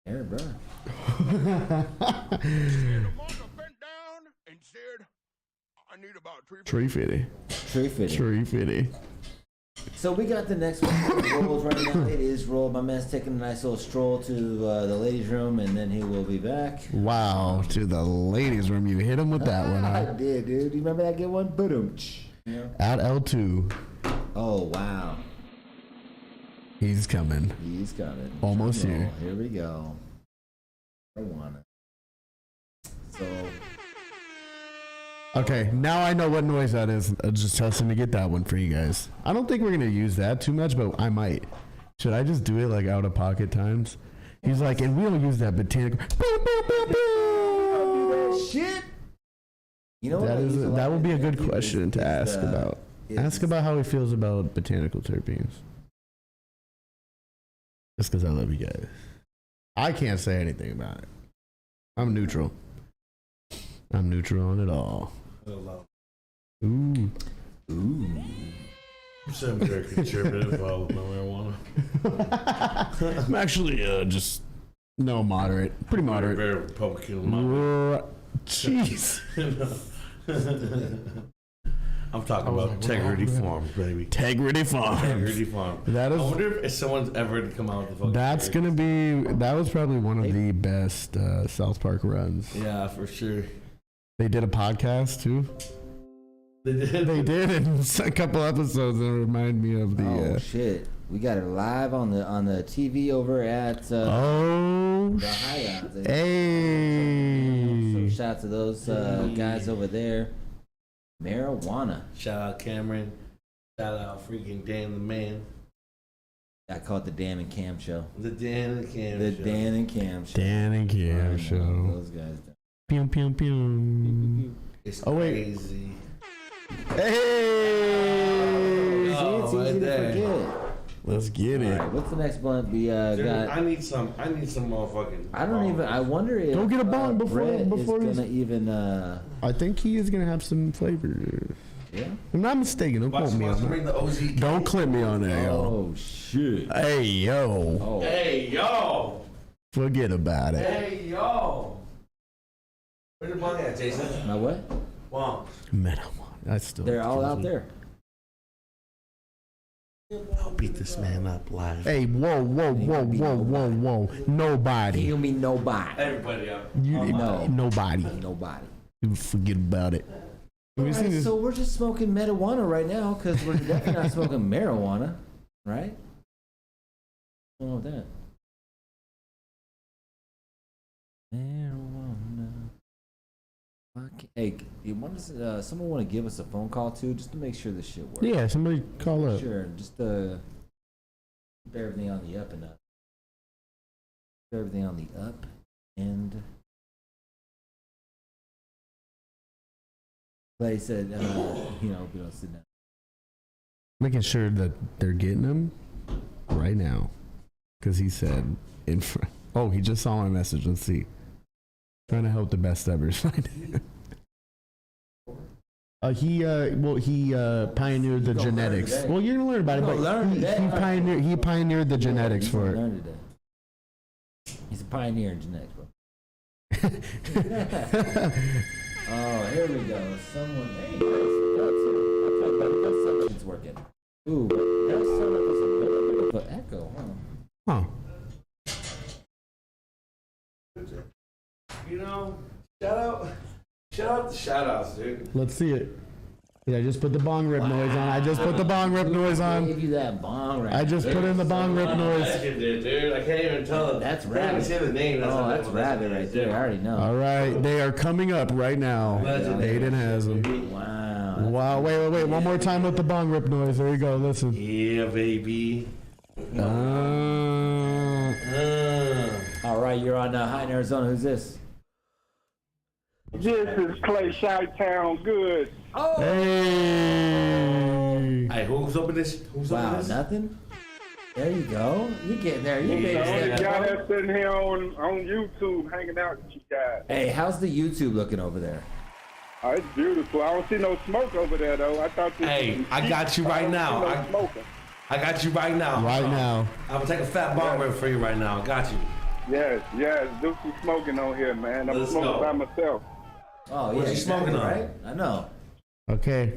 Here, bro. Tree fitty. Tree fitting. Tree fitty. So we got the next one rolls right now. It is rolled. My man's taking a nice little stroll to the ladies' room, and then he will be back. Wow, to the ladies' room. You hit him with that one, I huh? did, dude. You remember that good one? Boom. At L2. Oh wow, He's coming. he's coming. Almost Drum here. roll. Here we go. Marijuana. So Okay, now I know what noise that is. I'm just testing to get that one for you guys. I don't think we're gonna use that too much, but I might. Should I just do it like out of pocket times? He's like, and we don't use that botanical. Boom, boom, boom, boom. shit. You know what? That I is use a lot that would be a in good interviews question to is, ask about. is- Ask about how he feels about botanical terpenes. Just because I love you guys. I can't say anything about it. I'm neutral. I'm neutral on it all. Ooh. I'm very conservative about marijuana. I'm actually just no moderate, pretty moderate. Very Republican. Moderate. Jeez. I'm talking about Integrity Farms, baby. Integrity Farms. Integrity Farm. That I is. wonder if someone's ever to come out with the fucking. That's gonna be. That was probably one of the best South Park runs. Yeah, for sure. They did a podcast too. They did. They did in a couple episodes that remind me of the. Oh shit! We got it live on the TV over at Oh. the Hyatt. So Hey. shout out to those guys over there. Marijuana. Shout out Cameron. Shout out freaking Dan the Man. I call it the Dan and Cam show. The Dan and Cam. The show. Dan and Cam show. Dan and I Cam know show. Those guys. Pew pew pew. It's Oh, wait. crazy. Hey. See, it's right easy there. to forget. Let's get All it. right, what's the next blunt we Dude, got? I need some motherfucking. I don't even. I wonder if Go get a bong before- Brett before is he's- gonna even. I think he is gonna have some flavor. Yeah. If I'm not mistaken. Don't Watch quote me on that. bring the OZ. Don't clip me on there, yo. Oh shit. Hey, yo. Oh. Hey yo. Forget about it. Hey yo. Where's the bong at, Jason? My what? Wow. Marijuana. That's still. They're all out there. I'll beat this man up live. Hey, whoa, whoa, whoa, whoa, whoa, whoa. Nobody. You mean nobody? Everybody up. You, No. Nobody. Nobody. You forget about it. Let me see Alright, this. so we're just smoking marijuana right now because we're definitely not smoking marijuana, right? What's wrong with that? Marijuana. Hey, you want us, someone want to give us a phone call too, just to make sure this shit works? Yeah, somebody call up. Sure, just keep everything on the up and up. Keep everything on the up and. Like I said, we don't sit down. Making sure that they're getting them right now. Because he said in front. Oh, he just saw my message. Let's see. Trying to help the best evers find it. He pioneered the gonna learn genetics. today. Well, you're gonna learn about it, You're but gonna learn today. he pioneered the genetics He's for gonna it. learn today. He's a pioneer in genetics, bro. Oh, here we go. Someone. Hey, nice. That's it. Okay, but that's something that's working. Ooh, but that's sounded like there's a little bit of an echo, huh? Huh. Shout outs, dude. Let's see it. Yeah, I just put the bong rip noise on. I just put the bong rip noise Gave on. you that bong right I just put in the bong rip noise. Dude, I can't even tell it. That's I can't even Rabbit. say the name. Oh, that's Rabbit right there. I already know. All right, they are coming up right now. Legendary. Aiden has them. Wow. Wow, wait. One more time with the bong rip noise. There you go. Listen. Yeah, baby. All right, you're on High in Arizona. Who's this? This is Clay Chi-Town Good. Hey. Hey, who's open this? Who's Wow, open this? nothing? There you go. You get there. You Yeah. get Y'all there. that's sitting here on YouTube hanging out with you guys. Hey, how's the YouTube looking over there? Oh, it's beautiful. I don't see no smoke over there, though. I thought this Hey, was I got you right I don't now. see no smoking. I got you right now. Right now. I'm gonna take a fat bomb rip for you right now. Got you. Yes, do some smoking on here, man. I'm Let's smoking go. by myself. Oh, What yeah. you smoking on? Right? I know. Okay.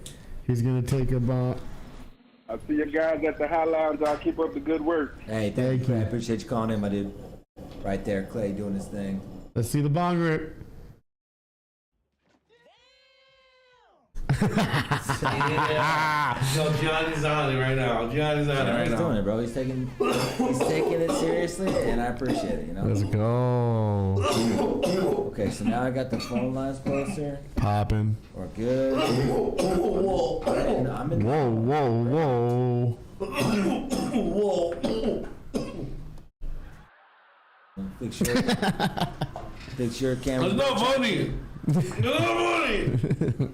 He's gonna take a bong. I see you guys at the High Lounge. I'll keep up the good work. Hey, Thank you. you. I appreciate you calling in, my dude. Right there, Clay doing his thing. Let's see the bong rip. Yeah. Yo, Johnny's on it right now. Johnny's on it right He's doing now. it, bro. He's taking it seriously, and I appreciate it. You know. Let's go. Okay, so now I got the phone lines closer. Popping. We're good. I'm in. Whoa. Fix your camera. It's not funny. It's not funny.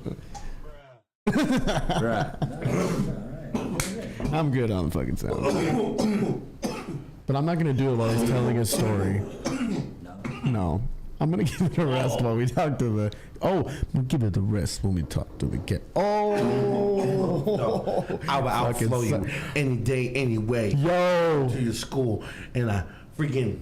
Right. I'm good on fucking sound. But I'm not gonna do it while he's telling his story. No. I'm gonna give it a rest while we talk to the. Oh, we'll give it the rest when we talk to the guest. Oh. No, I will Fucking outflow you any day, any way Yo. to your school, and I freaking.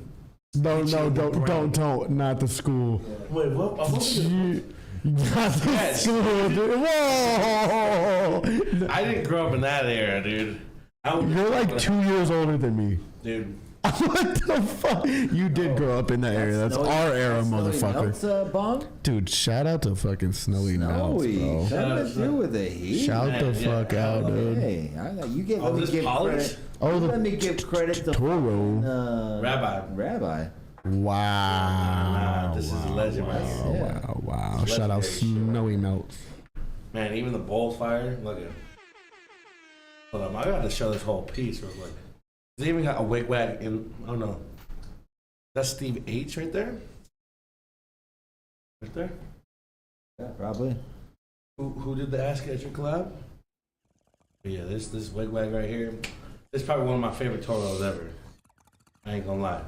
No, Hit you in the brain. don't. Not the school. Wait, what? Not the Yes. school, dude. Whoa. I didn't grow up in that era, dude. You're like 2 years older than me. Dude. What the fuck? You did grow up in that area. That's our era, motherfucker. Melts, Bong? Dude, shout out to fucking Snowy Melts, Snowy. bro. Nothing to do with the heat. Shout the Yeah. fuck out, dude. Hey, you get. Oh, Let me this give college? credit. Oh, Let the me give credit to Toro. Rabbi. Wow. This is a legend right here. Wow. Shout out Snowy Melts. Man, even the bowl's fire. Look at it. Hold up, I gotta show this whole piece real quick. They even got a wig-wag in. Oh no. That's Steve H right there? Right there? Yeah, probably. Who did the Ask Etcher collab? But yeah, this wig-wag right here. This is probably one of my favorite Toros ever. I ain't gonna lie.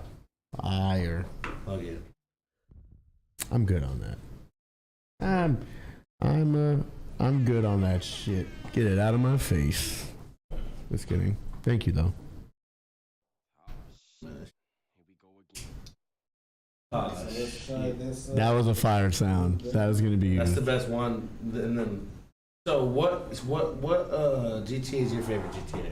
Fire. Look at it. I'm good on that. I'm good on that shit. Get it out of my face. Just kidding. Thank you though. Let's try this. That was a fire sound. That was gonna be That's the used. best one. And then, so what GTA is your favorite GTA?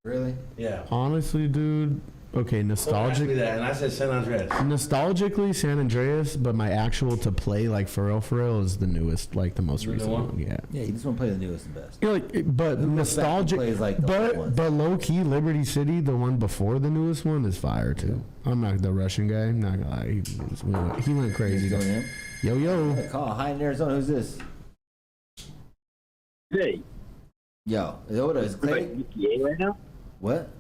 Really? Yeah. Honestly, dude. Okay, Someone asked me nostalgic. that, and I said San Andreas. Nostalgically, San Andreas, but my actual to play like for real is the newest, like the most The new recent one? one. Yeah. Yeah, you just want to play the newest and best. You're like, but Who goes back and nostalgic, plays like the old ones? but low key, Liberty City, the one before the newest one, is fire too. I'm not the Russian guy. I'm not gonna lie, he went crazy. Doing him? Yo, Call. Hi in Arizona. Who's this? Hey, Yo. What is talking Clay? about GTA right now? What?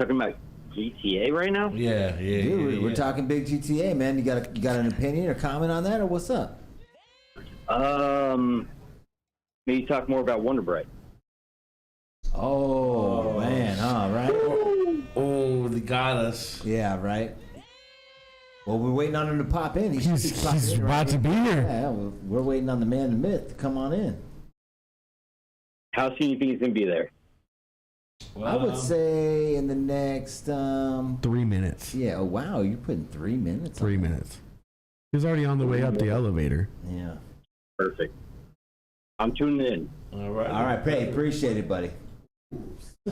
Talking about GTA right now? Yeah. Dude, we're talking big GTA, man. You got an opinion or comment on that, or what's up? Maybe talk more about WONDERBRETT. Oh man, huh? Right? Oh, they got us. Yeah, right. Well, we're waiting on him to pop in. he's popping in about to be here. Yeah, we're waiting on the man, the myth, to come on in. How soon do you think he's going to be there? I would say in the next 3 minutes. yeah. Oh wow, you're putting 3 minutes. 3 minutes. He's already on the way up the elevator. Yeah. Perfect. I'm tuning in. All right. All right, hey, appreciate it, buddy.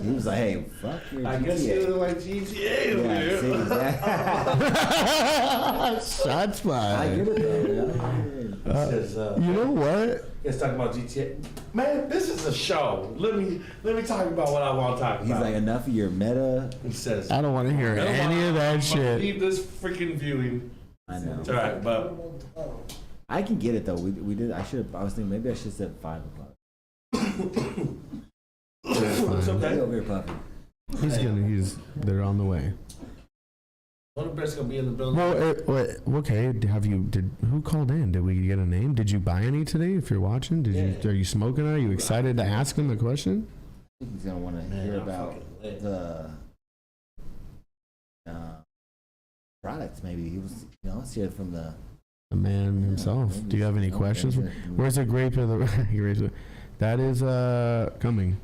He was like, "Hey, fuck your I GTA." guess you look like GTA over Yeah, here. see, exactly. Shots I fired. get it though. Yeah. says, You know what? He's talking about GTA. Man, this is a show. Let me talk about what I want to talk He's about. like, enough of your meta. He says, I don't want to hear any of that shit. Leave this freaking viewing. I know. It's all right, but I can get it though. We did. I was thinking maybe I should have said 5 o'clock. it's Hey, okay. over here, puppy. They're on the way. WONDERBRETT's gonna be in the building. Well, okay. Who called in? Did we get a name? Did you buy any today? If you're watching, are you smoking? Are you excited to ask him the question? I think he's gonna want to hear about the products. Maybe he was, let's hear from the man himself. Do you have any questions? Where's the grape of the? That is coming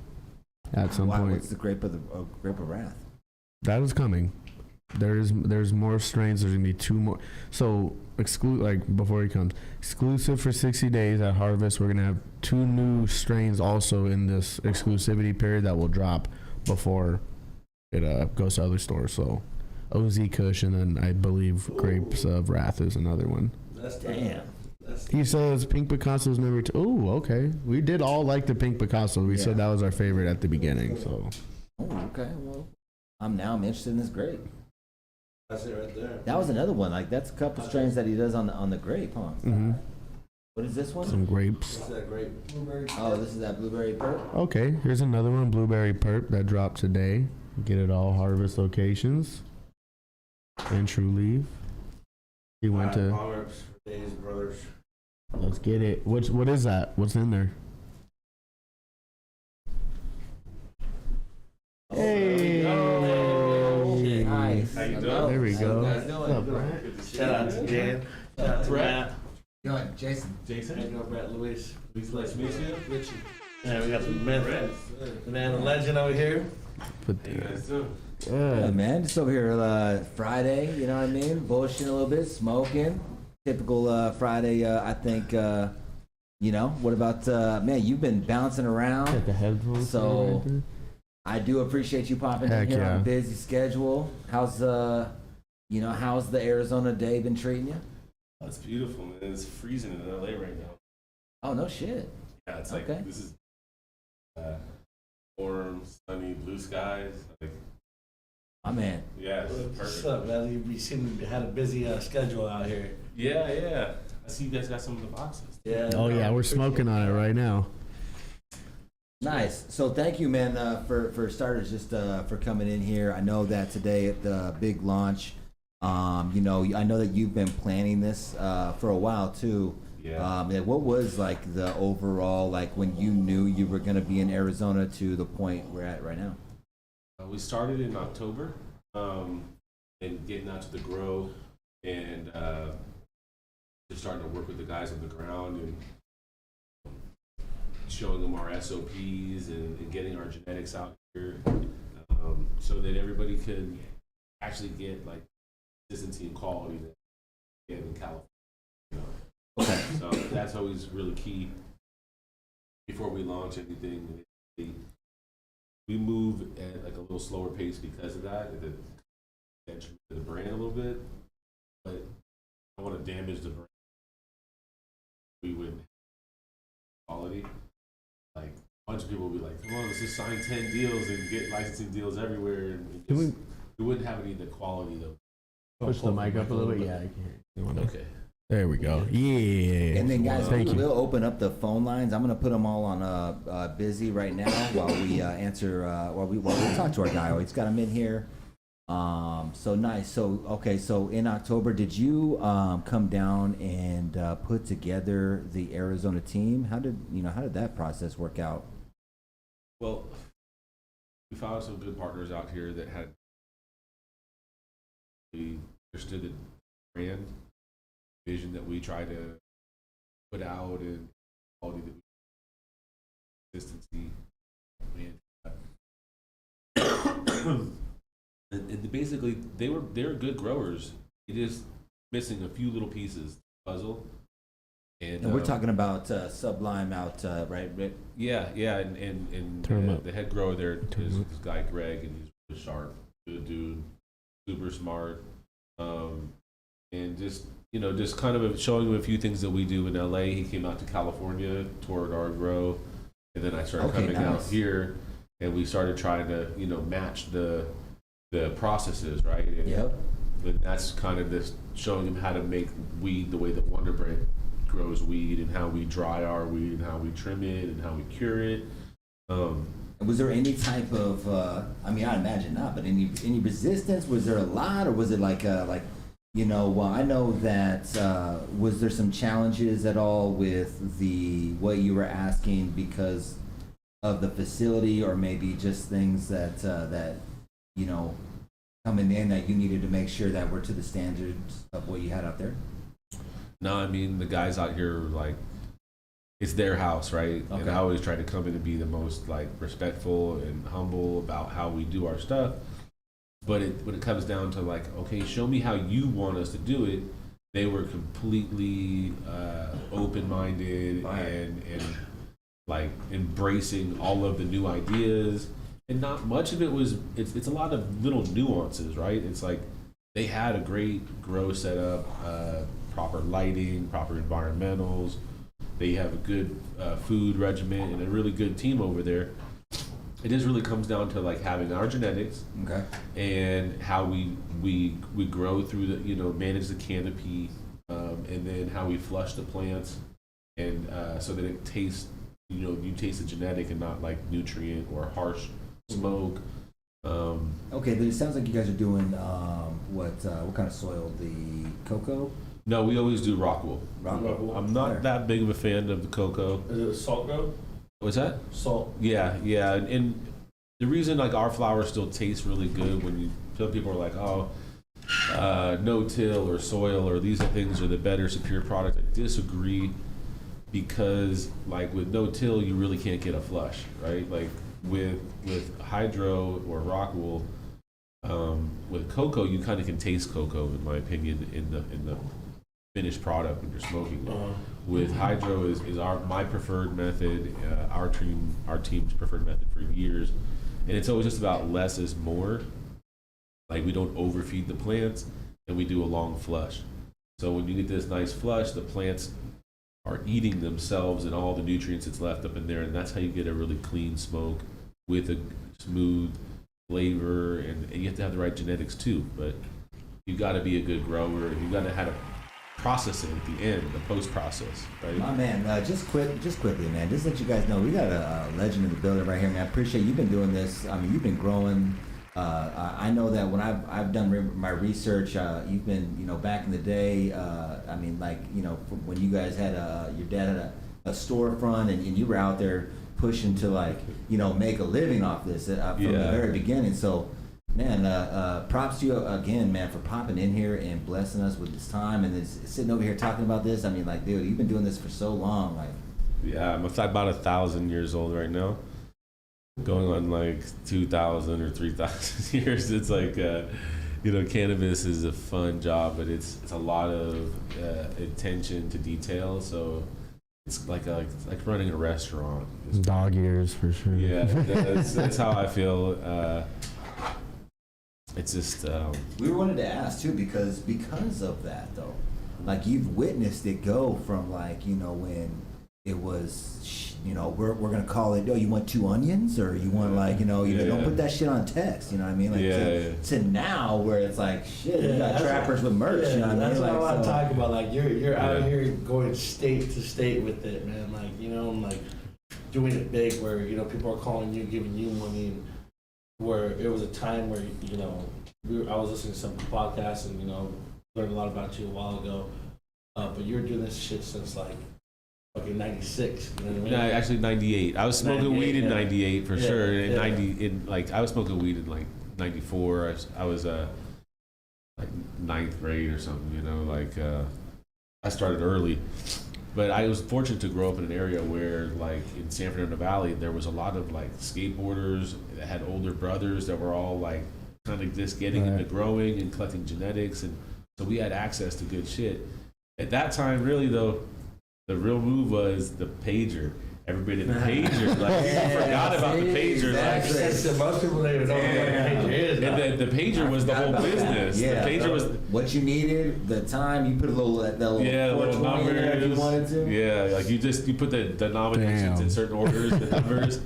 at some point. What's the grape of wrath? That is coming. There's more strains. There's gonna be 2 more. So before he comes, exclusive for 60 days at Harvest. We're gonna have 2 new strains also in this exclusivity period that will drop before it goes to other stores. So OZ Kush, and then I believe Grapes of Wrath is another one. Damn. He says Pink Picasso's number 2. Oh, okay. We did all like the Pink Picasso. We said that was our favorite at the beginning. So. Oh, okay. Well, I'm interested in this grape. That's it right there. That was another one. Like that's a couple strains that he does on the grape, huh? Mm-hmm. What is this one? Some grapes. What's that grape? Oh, this is that blueberry purp. Okay, here's another one, Blueberry Perp, that dropped today. Get it all Harvest locations. And True Leaf. He went to. Proverbs for Days, brothers. Let's get it. What is that? What's in there? Hey. Nice. How you doing? There we go. How you guys doing? What's up, Brett? Shout out to Dan. Shout out to Matt. Going, Jason. How you doing, Brett? Luis. Nice to meet you. Richie. Yeah, we got the man, the man, the legend over here. Put How you guys doing? Yeah, man, just over here Friday, you know what I mean? Bullshitting a little bit, smoking. Typical Friday, I think, what about, man, you've been bouncing around. Got the headphones. So, I do appreciate you popping Heck in here on a yeah. busy schedule. How's the Arizona day been treating you? Oh, it's beautiful, man. It's freezing in LA right now. Oh, no shit. Yeah, it's like Okay. this is warm, sunny, blue skies. Like, My man. yeah, it's What's perfect. up, man? You seem to had a busy schedule out here. Yeah. I see you guys got some of the boxes. Yeah. Oh yeah, we're smoking on it right now. Nice. So thank you, man, for starters, just for coming in here. I know that today at the big launch, I know that you've been planning this for a while too. Yeah. What was like the overall, like when you knew you were going to be in Arizona to the point we're at right now? We started in October, and getting out to the grow, and just starting to work with the guys on the ground and showing them our SOPs and getting our genetics out here, so that everybody could actually get like consistency and quality that we have in California. Okay. So that's always really key before we launch anything. We move at like a little slower pace because of that, the brand a little bit, but I don't want to damage the brand. We wouldn't have quality. Like a bunch of people would be like, come on, let's just sign 10 deals and get licensing deals everywhere. And we wouldn't have any of the quality though. Push the mic up a little bit. Yeah, I can. Okay. There we go. Yeah. And then, guys, Thank you. we'll open up the phone lines. I'm going to put them all on busy right now while we answer, while we talk to our guy. He's got them in here. So nice. So, okay. So in October, did you come down and put together the Arizona team? How did that process work out? Well, we found some good partners out here that had understood the brand vision that we try to put out and quality that we consistency and basically they're good growers. It is missing a few little pieces to the puzzle. And we're talking about Sublime out, right? Yeah, and the head grower there is this guy Greg, and he's really sharp, good dude, super smart. and just just kind of showing him a few things that we do in LA. He came out to California, toured our grow, and then I started coming out here, and we started trying to match the processes, right? And, Yep. and that's kind of this showing him how to make weed the way that WONDERBRETT grows weed, and how we dry our weed, and how we trim it, and how we cure it. Was there any type of, I mean, I imagine not, but any resistance? Was there a lot, or was it like well, I know that, was there some challenges at all with what you were asking because of the facility, or maybe just things that coming in that you needed to make sure that were to the standards of what you had out there? No, I mean, the guys out here are like, it's their house, right? Okay. And I always try to come in and be the most like respectful and humble about how we do our stuff. But when it comes down to like, okay, show me how you want us to do it, they were completely open-minded and like embracing all of the new ideas. And not much of it was, it's a lot of little nuances, right? It's like they had a great grow setup, proper lighting, proper environmentals. They have a good food regimen and a really good team over there. It just really comes down to like having our genetics, Okay. and how we grow through the manage the canopy, and then how we flush the plants, and so that it tastes you taste the genetic and not like nutrient or harsh smoke. Okay, but it sounds like you guys are doing what kind of soil? The cocoa? No, we always do rockwool. Rockwool. I'm not Fire. that big of a fan of the cocoa. Is it a salt grow? What's that? Salt. Yeah, and the reason like our flour still tastes really good when some people are like, oh, no-till or soil or these things are the better, superior product. I disagree, because like with no-till, you really can't get a flush, right? Like with hydro or rockwool, with cocoa, you kind of can taste cocoa, in my opinion, in the finished product when you're smoking it. With hydro is my preferred method, our team's preferred method for years, and it's always just about less is more. Like we don't overfeed the plants, and we do a long flush. So when you get this nice flush, the plants are eating themselves and all the nutrients that's left up in there, and that's how you get a really clean smoke with a smooth flavor, and you have to have the right genetics too. But you got to be a good grower, and you got to have to process it at the end, the post process, right? My man, just quickly, man, just let you guys know, we got a legend in the building right here, man. I appreciate you've been doing this. I mean, you've been growing. I know that when I've done my research, you've been, back in the day, I mean, like, when you guys had your dad had a storefront, and you were out there pushing to like, make a living off this from the very beginning. So, man, props to you again, man, for popping in here and blessing us with this time and sitting over here talking about this. I mean, like, dude, you've been doing this for so long, like. Yeah, I'm about 1,000 years old right now, going on like 2,000 or 3,000 years. It's like, cannabis is a fun job, but it's a lot of attention to detail. So it's like running a restaurant. Dog ears for sure. Yeah, that's how I feel. It's just. We wanted to ask too, because of that though, like you've witnessed it go from like when it was we're gonna call it, you want 2 onions, or you want like don't put that shit on text, you know what I mean, like to now where it's like shit, you got trappers with merch, you know what I mean, That's like, what I'm so, talking about. Like you're out here going state to state with it, man. Like like doing it big, where people are calling you, giving you money, and where it was a time where I was listening to some podcasts and learned a lot about you a while ago, but you were doing this shit since like fucking 96. You know what I mean? No, actually 98. I was smoking 98, weed in yeah. 98 for sure. In Yeah. 90, I was smoking weed in like 94. I was like 9th grade or something. I started early. But I was fortunate to grow up in an area where, like in San Fernando Valley, there was a lot of like skateboarders that had older brothers that were all like kind of just getting into growing and collecting genetics, and so we had access to good shit. At that time, really though, the real move was the pager. everybody the pager. Like people forgot about the pager. Like, Most people don't even know what a pager is. and the pager was the whole business. Yeah, The pager was what you needed, the time. You put a little that little yeah, little 420 in there if you numbers. wanted to. Yeah, like you put the denominations Damn. in certain orders, the numbers,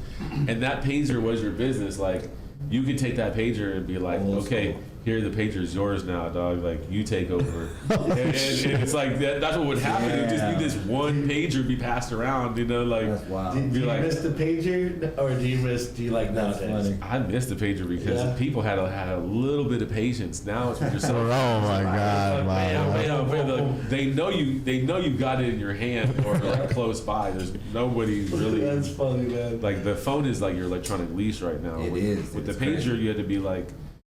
and that pager was your business. Like you could take that pager and be like, Old okay, school. here the pager's yours now, dog. Like you take over, and it's like that's what would happen. It would just be this one pager be passed around, you know, like. That's wild. Do Be you like- miss the pager, or do you like That's nowadays? funny. I missed the pager because Yeah. people had a little bit of patience. Now it's when you're Oh so my God! Wow. They know you got it in your hand or like close by. There's nobody really. That's funny, man. Like the phone is like your electronic leash right now. It with, is. With the It's pager, crazy. you had to be like,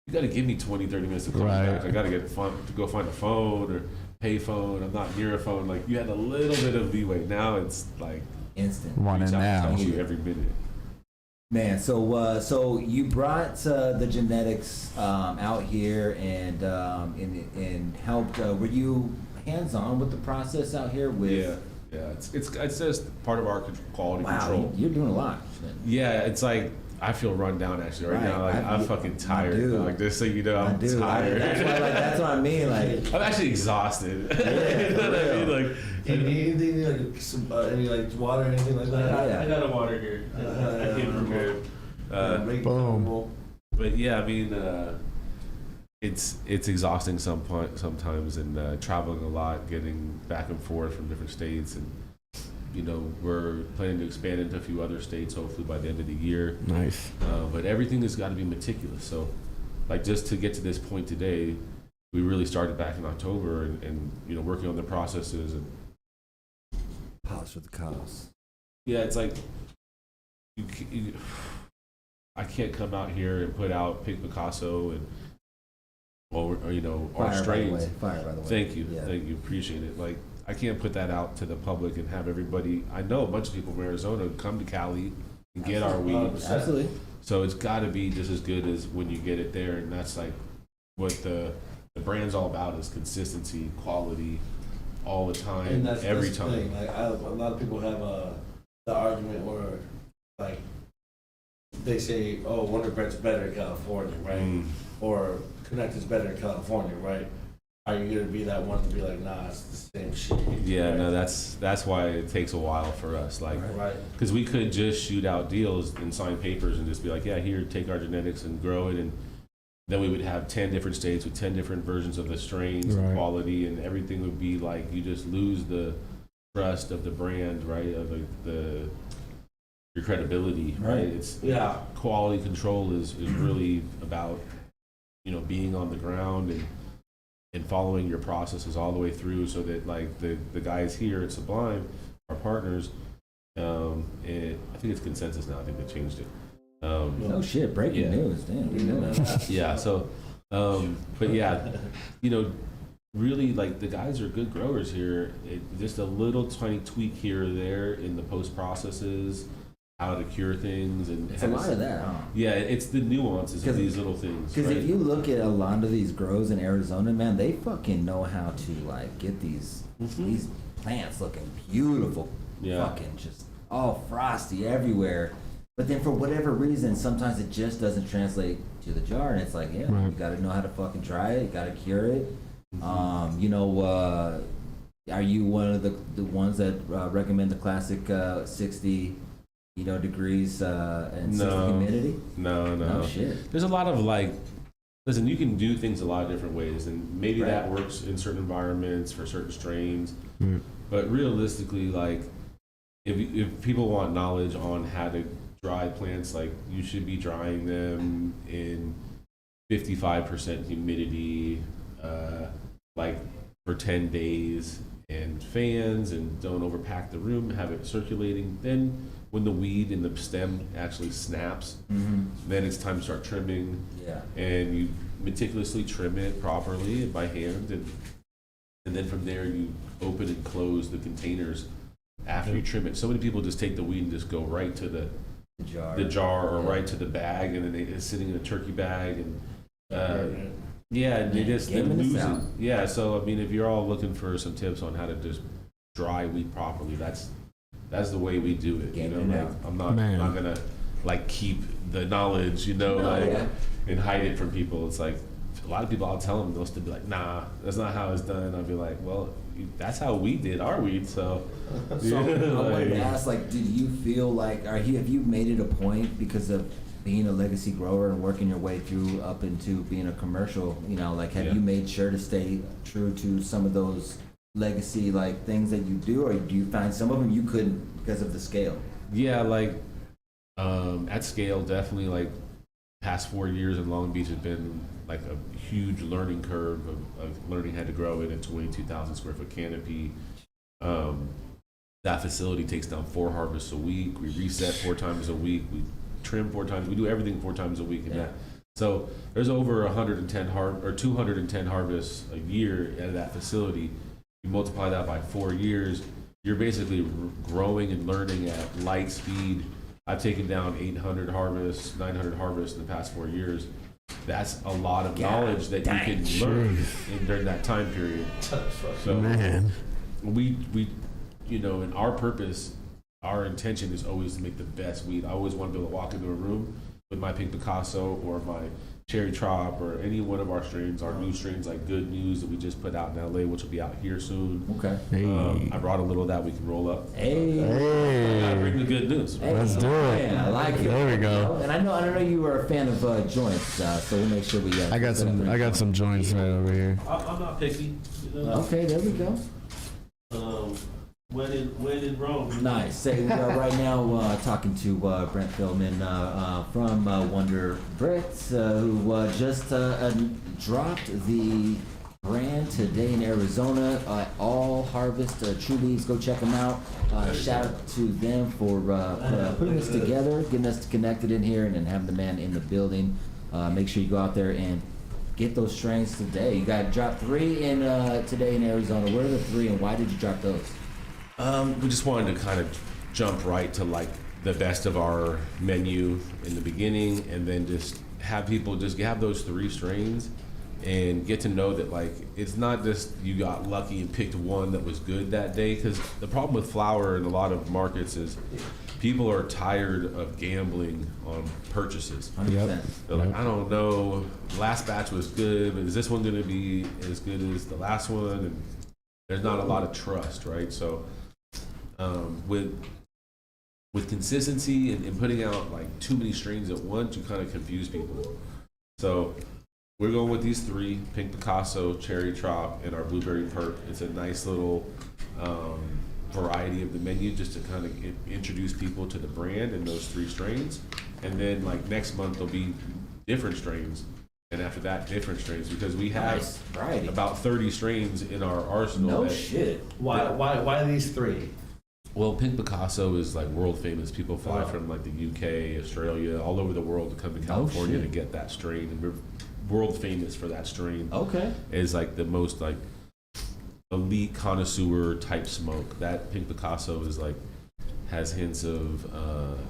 you got to give me 20, 30 minutes to call Right. back. I got to to go find a phone or pay phone. I'm not near a phone. Like you had a little bit of leeway. Now it's like Instant. Want it reach out and now? touch you every minute. Man, so you brought the genetics out here and helped. Were you hands on with the process out here? With Yeah. It's just part of our quality wow, control. you're doing a lot. Yeah, it's like I feel run down actually right Right. now. Like I'm fucking tired. do. Like just so you know, I I'm do. tired. That's what I mean. Like, I'm actually exhausted. Yeah, You know what I mean? Like, Do you need anything like any like water or anything like that? Yeah. I got a water here. I came prepared. Boom. But yeah, I mean, it's exhausting sometimes, and traveling a lot, getting back and forth from different states, and you know we're planning to expand into a few other states hopefully by the end of the year. Nice. But everything has got to be meticulous. So, like just to get to this point today, we really started back in October, and you know working on the processes and polish for the cause. yeah, it's like I can't come out here and put out Pink Picasso and or you know our strains. Fire, by the way. Thank you, Yeah. thank you, appreciate it. Like I can't put that out to the public and have everybody. I know a bunch of people from Arizona come to Cali and get our weed. Absolutely. So it's got to be just as good as when you get it there, and that's like what the brand's all about is consistency, quality, all the time, And that's every the time. thing. Like a lot of people have the argument where like they say, "Oh, Wonder Brett's better in California, right?" Mm. Or Connect is better in California, right? Are you gonna be that one to be like, "Nah, it's the same shit"? Yeah, right? no, that's why it takes a while for us, like, Right. because we could just shoot out deals and sign papers and just be like, yeah, here, take our genetics and grow it, and then we would have 10 different states with 10 different versions of the strains and Right. quality, and everything would be like you just lose the trust of the brand, right? Of your credibility, right? Right. It's Yeah. quality control is really about you know being on the ground and following your processes all the way through, so that like the guys here at Sublime, our partners, and I think it's Consensus now. I think they changed it. No shit. Breaking Yeah. news. Damn. We know that. Yeah. So, but yeah, you know, really like the guys are good growers here. Just a little tiny tweak here or there in the post processes, how to cure things, and It's a lot of that, huh? Yeah, it's the nuances of 'Cause- these little things. Because right? if you look at a lot of these grows in Arizona, man, they fucking know how to like get these plants looking beautiful, Yeah. fucking just all frosty everywhere. But then for whatever reason, sometimes it just doesn't translate to the jar, and it's like, yeah, Right. you got to know how to fucking try it, you got to cure it. You know, are you one of the ones that recommend the classic 60? You know, degrees and 60 No. humidity? No. No shit. There's a lot of like, listen, you can do things a lot of different ways, and maybe Right. that works in certain environments for certain strains. Mm. But realistically, like, if people want knowledge on how to dry plants, like, you should be drying them in 55% humidity, like for 10 days, and fans, and don't overpack the room, have it circulating. Then when the weed in the stem actually snaps, then it's time to start trimming, Yeah. and you meticulously trim it properly by hand, and then from there you open and close the containers after you trim it. So many people just take the weed and just go right to the jar or Yeah. right to the bag, and then it's sitting in a turkey bag, and Right. yeah, and they Yeah, just they gaming this lose it. out. Yeah, so I mean, if you're all looking for some tips on how to just dry weed properly, that's that's the way we do it. You know, Getting it like out. I'm not gonna like keep the knowledge, you know, No, like yeah. and hide it from people. It's like a lot of people, I'll tell them, they'll still be like, nah, that's not how it's done. I'll be like, well, that's how we did our weed, so. So I wanted to like, ask, like, did you feel like, have you made it a point because of being a legacy grower and working your way through up into being a commercial, you know, like, have Yeah. you made sure to stay true to some of those legacy, like, things that you do, or do you find some of them you couldn't because of the scale? yeah, like at scale, definitely like past 4 years in Long Beach has been like a huge learning curve of learning how to grow in a 22,000 square foot canopy. That facility takes down 4 harvests a week. We reset 4 times a week. We trim 4 times. We do everything 4 times a week. And Yeah. that, so there's over 210 harvests a year at that facility. You multiply that by 4 years, you're basically growing and learning at light speed. I've taken down 800 harvests, 900 harvests in the past 4 years. That's a lot of knowledge that you can learn during that time period. So Man. we you know, and our purpose, our intention is always to make the best weed. I always want to be able to walk into a room with my Pink Picasso or my Cherry Trop or any one of our strains, our new strains like Good News that we just put out in LA, which will be out here soon. Okay. Hey. I brought a little of that we can roll up. Hey. I bring the good news. Hey, Let's do it. man, I like it. There we go. And I know you were a fan of joints, so we'll make sure we. I got some joints right over here. I'm not picky. You know? Okay, there we go. When in Rome. Nice. Say we are right now talking to Brett Feldman from WONDERBRETT, who just dropped the brand today in Arizona. All Harvest True Leaves. Go check them out. Shout out to them for putting this together, getting us connected in here, and then having the man in the building. Make sure you go out there and get those strains today. You got dropped 3 in today in Arizona. Where are the 3, and why did you drop those? We just wanted to kind of jump right to like the best of our menu in the beginning, and then just have people just have those 3 strains and get to know that like it's not just you got lucky and picked one that was good that day. Because the problem with flower in a lot of markets is people are tired of gambling on purchases. 100%. They're like, I don't know, last batch was good, but is this one going to be as good as the last one? And there's not a lot of trust, right? So with consistency and putting out like too many strains at once, you kind of confuse people. So we're going with these 3: Pink Picasso, Cherry Trop, and our Blueberry Perp. It's a nice little variety of the menu just to kind of introduce people to the brand and those 3 strains. And then like next month there'll be different strains, and after that different strains, because we have Nice variety. about 30 strains in our arsenal. No that- shit. Why these 3? Well, Pink Picasso is like world famous. People fly from like the UK, Australia, all over the world to come to California to shit. get that strain, and we're world famous for that strain. Okay. Is like the most like elite connoisseur type smoke. That Pink Picasso is like has hints of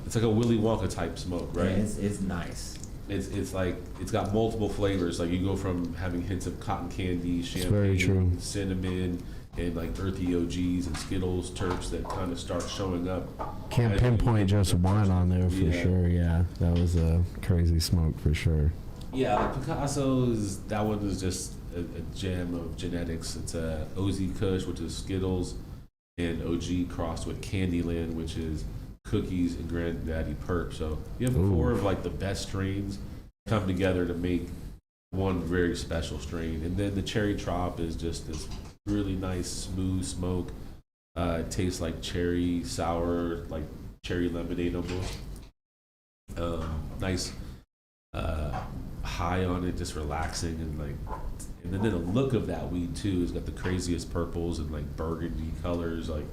it's like a Willy Wonka type smoke, right? Yeah, it's nice. It's like it's got multiple flavors. Like you go from having hints of cotton candy, very true. champagne, cinnamon, and like earthy OGs and Skittles, terps that kind of start showing up. Can't as you pinpoint get just the one person. on there for Yeah. sure. Yeah, that was a crazy smoke for sure. Yeah, like Picasso's, that one is just a gem of genetics. It's a OZ Kush, which is Skittles, and OG crossed with Candyland, which is cookies and Granddaddy Perp. So you have 4 of like the best strains come together to make one very special strain. And then the Cherry Trop is just this really nice, smooth smoke. It tastes like cherry sour, like cherry lemonade almost. Nice high on it, just relaxing, and like, and then the look of that weed too has got the craziest purples and like burgundy colors. Like,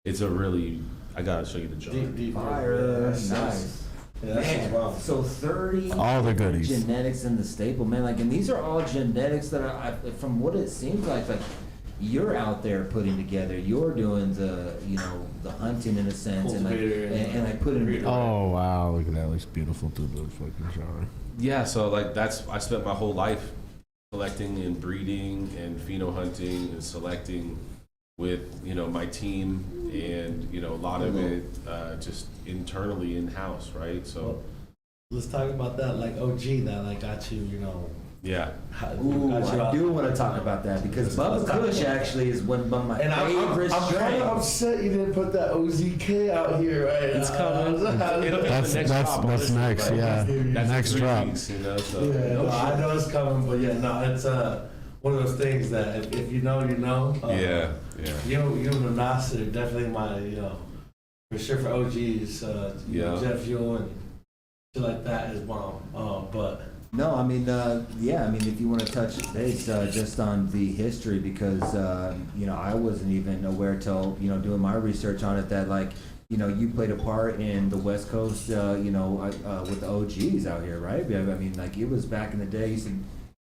it's a really, I gotta show you the jar. Fire. Nice. Nice. Yeah, that's Man, wow. so 30 All the goodies. genetics in the staple, man. Like, and these are all genetics that are, from what it seems like you're out there putting together. You're doing the, the hunting in a sense, and like, Cultivator and like putting. Oh wow, look at that! Looks beautiful through the fucking jar. Yeah, so like I spent my whole life collecting and breeding and pheno hunting and selecting with, you know, my team and, you know, a lot of it just internally in-house, right? So, Let's talk about that, like OG, that like got you, you know. yeah. Ooh, got you I out. do want to talk about that because Bubba Kush actually is one of my And favorite I'm kind strains. of upset you didn't put that OZK out here, right? It's coming. That's honestly, next, like, yeah. That's Next 3 drop. weeks, you know, so. Yeah, no, I know it's coming, but yeah, no, it's one of those things that if you know, you know. Yeah. You and Nas are definitely my, you know, for sure for OGs, Yeah. Jeff Ewell and shit like that is bomb. But No, I mean, yeah, I mean, if you want to touch base just on the history, because, you know, I wasn't even aware till, you know, doing my research on it that, like, you know, you played a part in the West Coast, you know, with the OGs out here, right? I mean, like, it was back in the day, you said,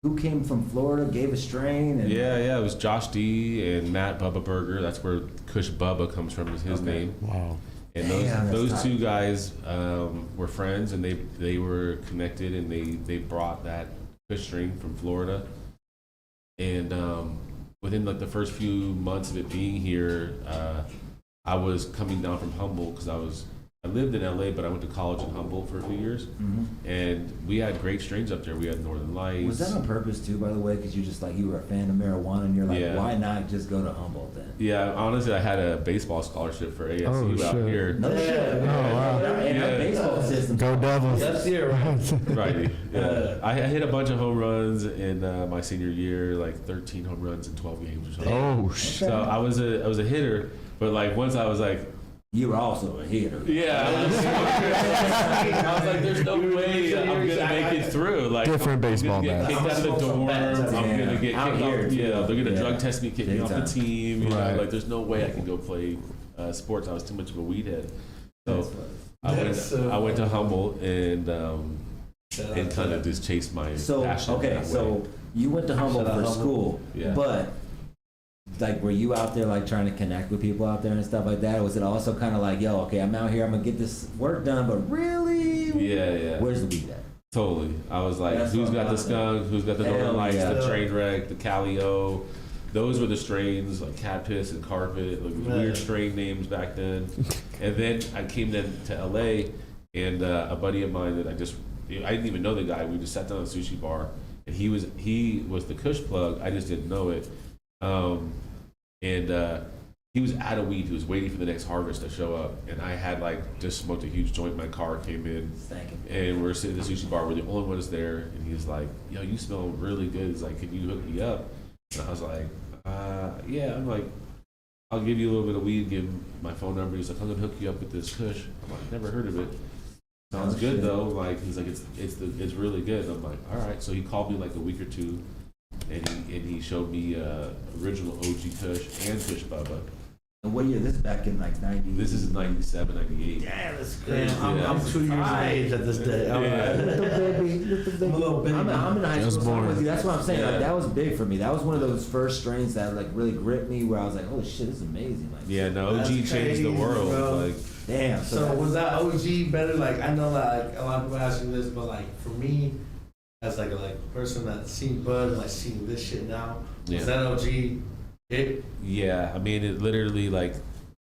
who came from Florida, gave a strain? And Yeah, it was Josh D and Matt Bubba Burger. That's where Kush Bubba comes from, is his name. Wow. And Damn, that's those tight. two guys were friends, and they were connected, and they brought that Kush string from Florida. And within like the first few months of it being here, I was coming down from Humboldt because I lived in LA, but I went to college in Humboldt for a few years, and we had great strains up there. We had Northern Lights. was that on purpose too, by the way? Because you just like, you were a fan of marijuana and you're like, Yeah. why not just go to Humboldt then? Yeah, honestly, I had a baseball scholarship for ASU Oh, out shit. here. No shit. Oh, wow. And our Yeah. baseball system. Go Devils. that's here, right? Right. Yeah. I hit a bunch of home runs in my senior year, like 13 home runs in 12 games or something. Oh shit. So I was a hitter, but like once I was like, You were also a hitter. yeah, I was like, there's no way I'm gonna make it through. Like Different I'm baseball gonna get bats. kicked out of the dorm. I'm gonna get Out kicked here, off. too. Yeah, they're gonna Yeah. drug test me, kick me Big off the time. team. You know, Right. like there's no way I can go play sports. I was too much of a weed head. So I went to Humboldt and kind of just chased my So, passion okay, that so way. you went to Humboldt Shout out for Humboldt. school, Yeah. but like, were you out there like trying to connect with people out there and stuff like that? Or was it also kind of like, yo, okay, I'm out here, I'm gonna get this work done, but really, Yeah. where's the weed at? Totally. I was like, That's who's what got I'm the skunk? Who's got the Northern Hell Lights? yeah. The train wreck? The Calio? Those were the strains, like cat piss and carpet, like Right. weird strain names back then. And then I came then to LA, and a buddy of mine that I didn't even know the guy. We just sat down at a sushi bar, and he was the Kush plug. I just didn't know it. He was out of weed. He was waiting for the next harvest to show up, and I had like just smoked a huge joint. My car came in, Thank you. and we're sitting at the sushi bar. We're the only ones there, and he's like, "Yo, you smell really good." He's like, "Can you hook me up?" And I was like, "Yeah." I'm like, "I'll give you a little bit of weed. Give him my phone number." He's like, "I'm gonna hook you up with this Kush." I'm like, "Never heard of it." Sounds Oh, good shit. though. Like he's like, "It's really good." And I'm like, "All right." So he called me like a week or two, and he showed me original OG Kush and Kush Bubba. And what year? This is back in like 90. This is 97, 98. Damn, that's crazy. Yeah. I'm 2 years of age at this day. I'm a little baby. I'm in high Just school summer born. with you. That's what I'm saying. Yeah. Like, that was big for me. That was one of those first strains that like really gripped me, where I was like, "Oh shit, this is amazing!" Like, Yeah, no, That's OG changed crazy, the world. bro. Like, damn. So that- was that OG better? Like I know like a lot of people ask me this, but like for me, as like a person that's seen Bud and like seeing this shit now, Yeah. was that OG it? yeah, I mean, it literally like,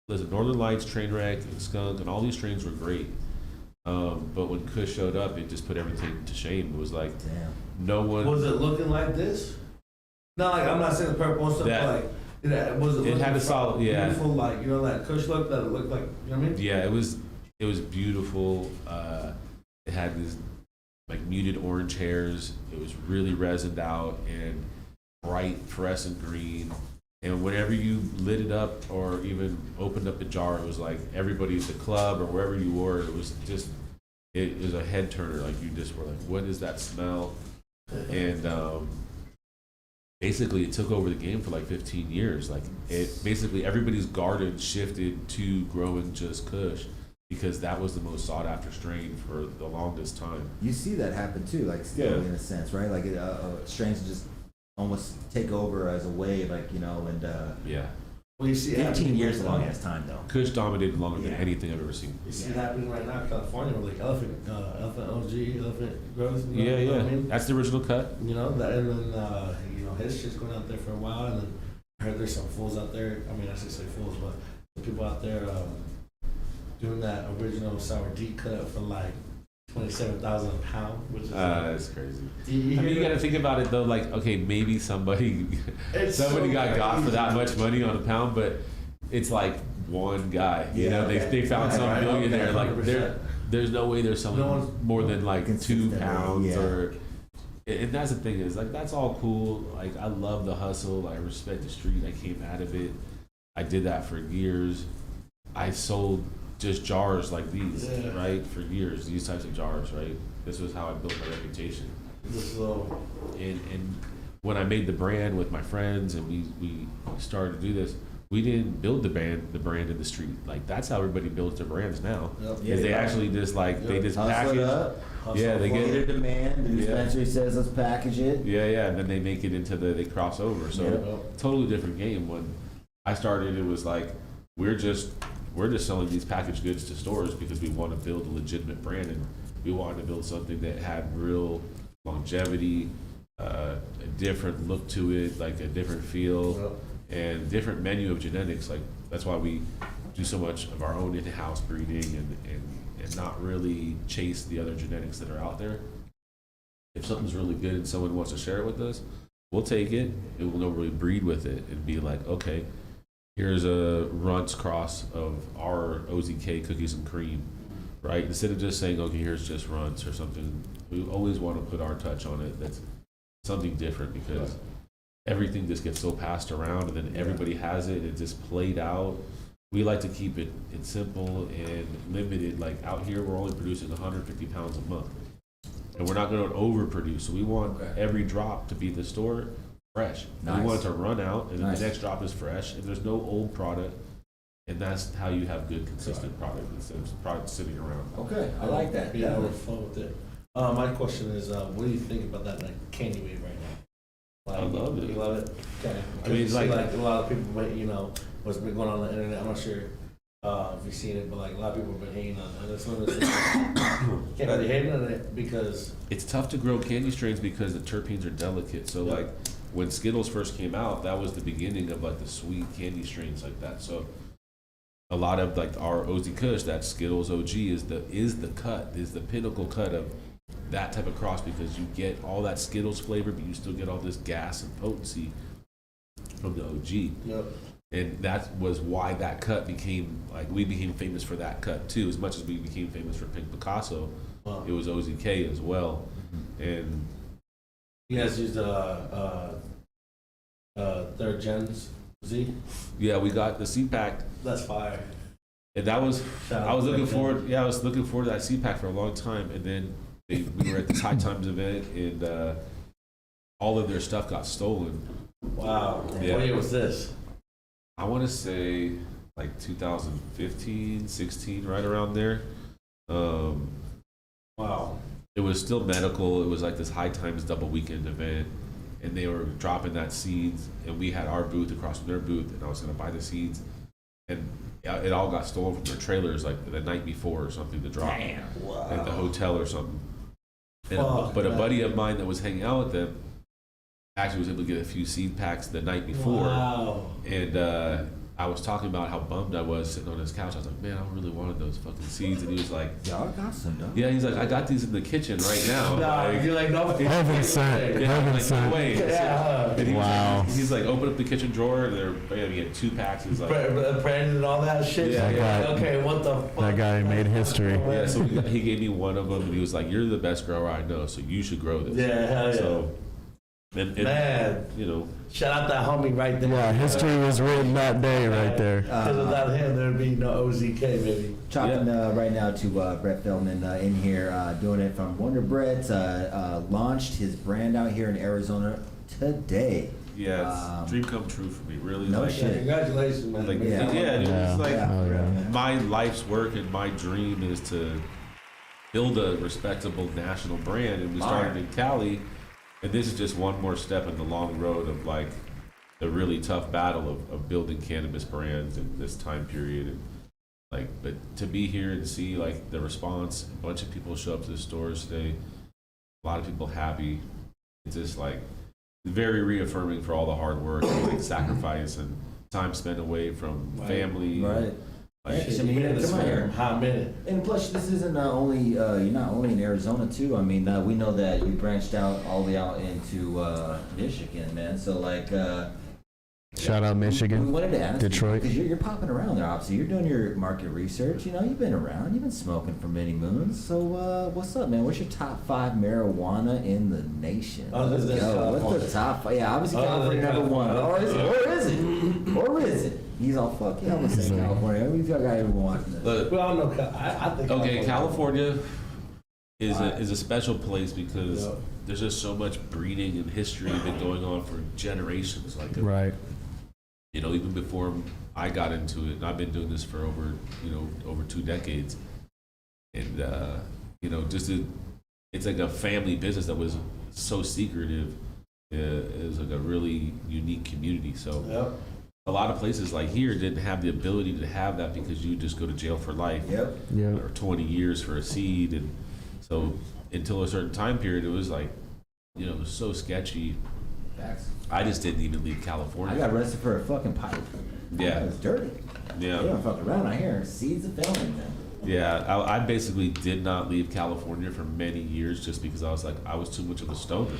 listen, Northern Lights, Trainwreck, and Skunk, and all these strains were great. But when Kush showed up, it just put everything to shame. It was like damn. no one. Was it looking like this? No, like I'm not saying the purple and stuff, That- but like was it? It had looking a solid- yeah. beautiful, like you know that Kush look that it looked like. You know what I mean? Yeah, it was beautiful. It had these like muted orange hairs. It was really resined out and bright fluorescent green. And whenever you lit it up or even opened up the jar, it was like everybody at the club or wherever you were, it was just, it was a head turner. Like you just were like, what is that smell? And basically it took over the game for like 15 years. Like it basically everybody's garden shifted to growing just Kush because that was the most sought after strain for the longest time. You see that happen too, like still Yeah. in a sense, right? Like strains just almost take over as a wave, like, you know, and Yeah. Well, you see it 15 happening years is a right long now. ass time though. Kush dominated longer than Yeah. anything I've ever seen. You see it happening right now in California with like elephant OG, elephant growth. You know, Yeah, you know yeah. what I mean? That's the original cut. You know that, and then you know his shit's going out there for a while, and then I heard there's some fools out there. I mean, I should say fools, but some people out there doing that original sour D cut for like 27,000 a pound, which is That's crazy. I mean, you hear got to that? think about it though. Like, okay, maybe somebody It's somebody so got for that crazy. much money on a pound, but it's like one guy. You know, they found some Right, millionaire. Like, 100%. there's no way they're selling No one's- more than like 2 Consistently, pounds yeah. or. And that's the thing is like that's all cool. Like I love the hustle. I respect the street. I came out of it. I did that for years. I sold just jars like these, Yeah. right, for years. These types of jars, right. This was how I built my reputation. Just so And when I made the brand with my friends and we started to do this, we didn't build the brand in the street. Like that's how everybody builds their brands now. Yep. Is they actually just like they just Hustle package. it up, Yeah, they get a get demand, the dispensary says let's package it. yeah, and then they make it into they cross over. So Yep. totally different game. When I started, it was like we're just selling these packaged goods to stores because we want to build a legitimate brand and we wanted to build something that had real longevity, a different look to it, like a different feel, Yep. and different menu of genetics. Like that's why we do so much of our own in-house breeding and not really chase the other genetics that are out there. If something's really good and someone wants to share it with us, we'll take it and we'll really breed with it and be like, okay, here's a Runts cross of our OZK cookies and cream, right? Instead of just saying, okay, here's just Runts or something, we always want to put our touch on it. That's something different because everything just gets so passed around and then everybody has it. It's just played out. We like to keep it simple and limited. Like out here, we're only producing 150 pounds a month. And we're not going to overproduce. So we want every drop to be in the store fresh. Nice. We want it to run out and then Nice. the next drop is fresh and there's no old product. And that's how you have good, consistent product instead of product sitting around. Okay, I like that. Yeah, we're fun with it. My question is, what do you think about that like candy wave right now? Like, I love it. You love it? Okay. I mean, it's you see, like- a lot of people, what's been going on the internet. I'm not sure if you've seen it, but like a lot of people have been hating on it. That's one of the things. Can't really hate on it because It's tough to grow candy strains because the terpenes are delicate. So Yeah. like when Skittles first came out, that was the beginning of like the sweet candy strains like that. So a lot of like our OZ Kush, that Skittles OG is the pinnacle cut of that type of cross because you get all that Skittles flavor, but you still get all this gas and potency from the OG. yep. And that was why that cut became like we became famous for that cut too. As much as we became famous for Pink Picasso, Wow. it was OZK as well. And You guys used third gens Z. yeah, we got the CPAC, That's fire. and that was Shout out I was to looking Third forward. Yeah, I was looking forward to that CPAC for a long time, and then we were at this High Times event, and all of their stuff got stolen. Wow. Yeah. What year was this? I want to say like 2015, 16, right around there. Wow. It was still medical. It was like this High Times double weekend event, and they were dropping that seeds, and we had our booth across from their booth, and I was going to buy the seeds, and it all got stolen from their trailers like the night before or something to drop at the hotel or something. And Fuck, but a man. buddy of mine that was hanging out with them actually was able to get a few seed packs the night before. Wow. And I was talking about how bummed I was sitting on his couch. I was like, man, I really wanted those fucking seeds. And he was like, Y'all got some, though. yeah, he's like, I got these in the kitchen right now. Nah, Like, you're like, no. Heaven sent. yeah, I'm Heaven like, no sent. way. Yeah. And he was Wow. like, he's like, open up the kitchen drawer, and they're, bam, he had 2 packs. He's like, Brandon and all that shit. Yeah, yeah. Okay, what the fuck? That guy made history. yeah, so he gave me one of them, and he was like, you're the best grower I know, so you should grow this. Yeah, hell yeah. So, and Man, you know, shout out that homie right there. Yeah, history was written that day right there. Because without him, there'd be no OZK, baby. Talking right now to Brett Feldman in here, doing it from WONDERBRETT. Launched his brand out here in Arizona today. yeah, it's dream come true for me. Really, no like, shit. Congratulations, man. like Yeah. yeah, dude, Yeah. it's like Oh, yeah. my life's work and my dream is to build a respectable national brand, and we started in Cali, and this is just one more step in the long road of like the really tough battle of building cannabis brands in this time period. And like, but to be here and see like the response, a bunch of people show up to the stores today, a lot of people happy. It's just like very reaffirming for all the hard work and like, sacrifice and time spent away from family. Right. Like, I mean, come on here. Hot minute. And plus, this isn't only you're not only in Arizona too. I mean, we know that you branched out all the way out into Michigan, man. So like, Shout out we Michigan. wanted to ask Detroit. because you're popping around there. Obviously, you're doing your market research. You know, you've been around. You've been smoking for many moons. So what's up, man? What's your top 5 marijuana in the nation? Other Let's than go. What's California. the top 5? Yeah, obviously Other California than number one. California. Or is it? Or is it? Or is it? He's all fuck yeah. I'm gonna say California. We've got everyone watching this. but Well, I know. I think. okay, California is a special place because Yeah. there's just so much breeding and history been going on for generations. Like, Right. you know, even before I got into it, and I've been doing this for over 2 decades, and it's like a family business that was so secretive. It was like a really unique community. So Yep. a lot of places like here didn't have the ability to have that because you just go to jail for life. Yep. Yeah. Or 20 years for a seed, and so until a certain time period, it was like, it was so sketchy. Facts. I just didn't even leave I California. got arrested for a fucking pipe. Yeah. It was dirty. They Yeah, don't fuck around out here. Seeds of felony, man. yeah. I basically did not leave California for many years just because I was like, I was too much of a stoner.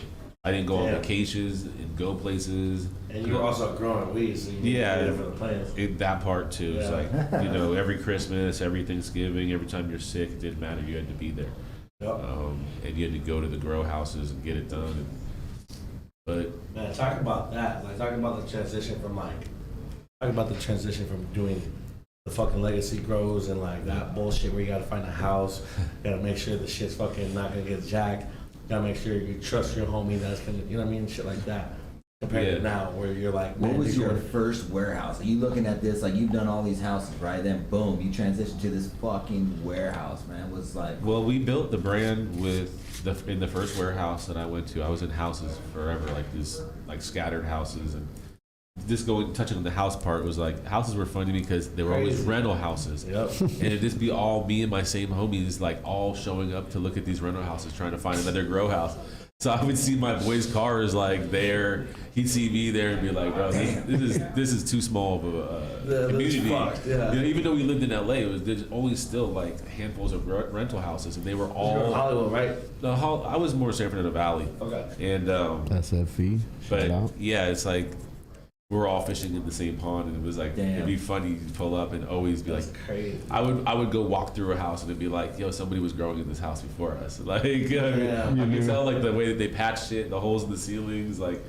I didn't go on Yeah. vacations and go places. And you were also growing weed, so you Yeah. need different plans. That part too. It's Yeah. like, every Christmas, every Thanksgiving, every time you're sick, it didn't matter. You had to be there. Yep. And you had to go to the grow houses and get it done. But Man, talk about that. Like, talk about the transition from doing the fucking legacy grows and like that bullshit where you gotta find a house, gotta make sure the shit's fucking not gonna get jacked, gotta make sure you trust your homie that's gonna, you know what I mean, shit like that. Compared Yeah. to now, where you're like, What man, was you're your going- first warehouse? Are you looking at this like you've done all these houses, right? Then boom, you transition to this fucking warehouse, man. What's like? well, we built the brand in the first warehouse that I went to. I was in houses forever, like scattered houses, and just touching on the house part was like houses were funny because they were always Crazy. rental houses. Yep. And it'd just be all me and my same homies, like all showing up to look at these rental houses, trying to find another grow house. So I would see my boy's cars like there. He'd see me there and be like, "Bro, this is too small of a That's community." fucked, yeah. Even though we lived in LA, there's only still like handfuls of rental houses, and they were You're in all. Hollywood, right? I was more San Fernando Valley, Okay. and SFE. Shout but out. yeah, it's like we're all fishing in the same pond, and it was like Damn. it'd be funny to pull up and always be That's like. crazy. I would go walk through a house and it'd be like, yo, somebody was growing in this house before us. Like, I could tell like the way that they patched it, the holes in the ceilings, like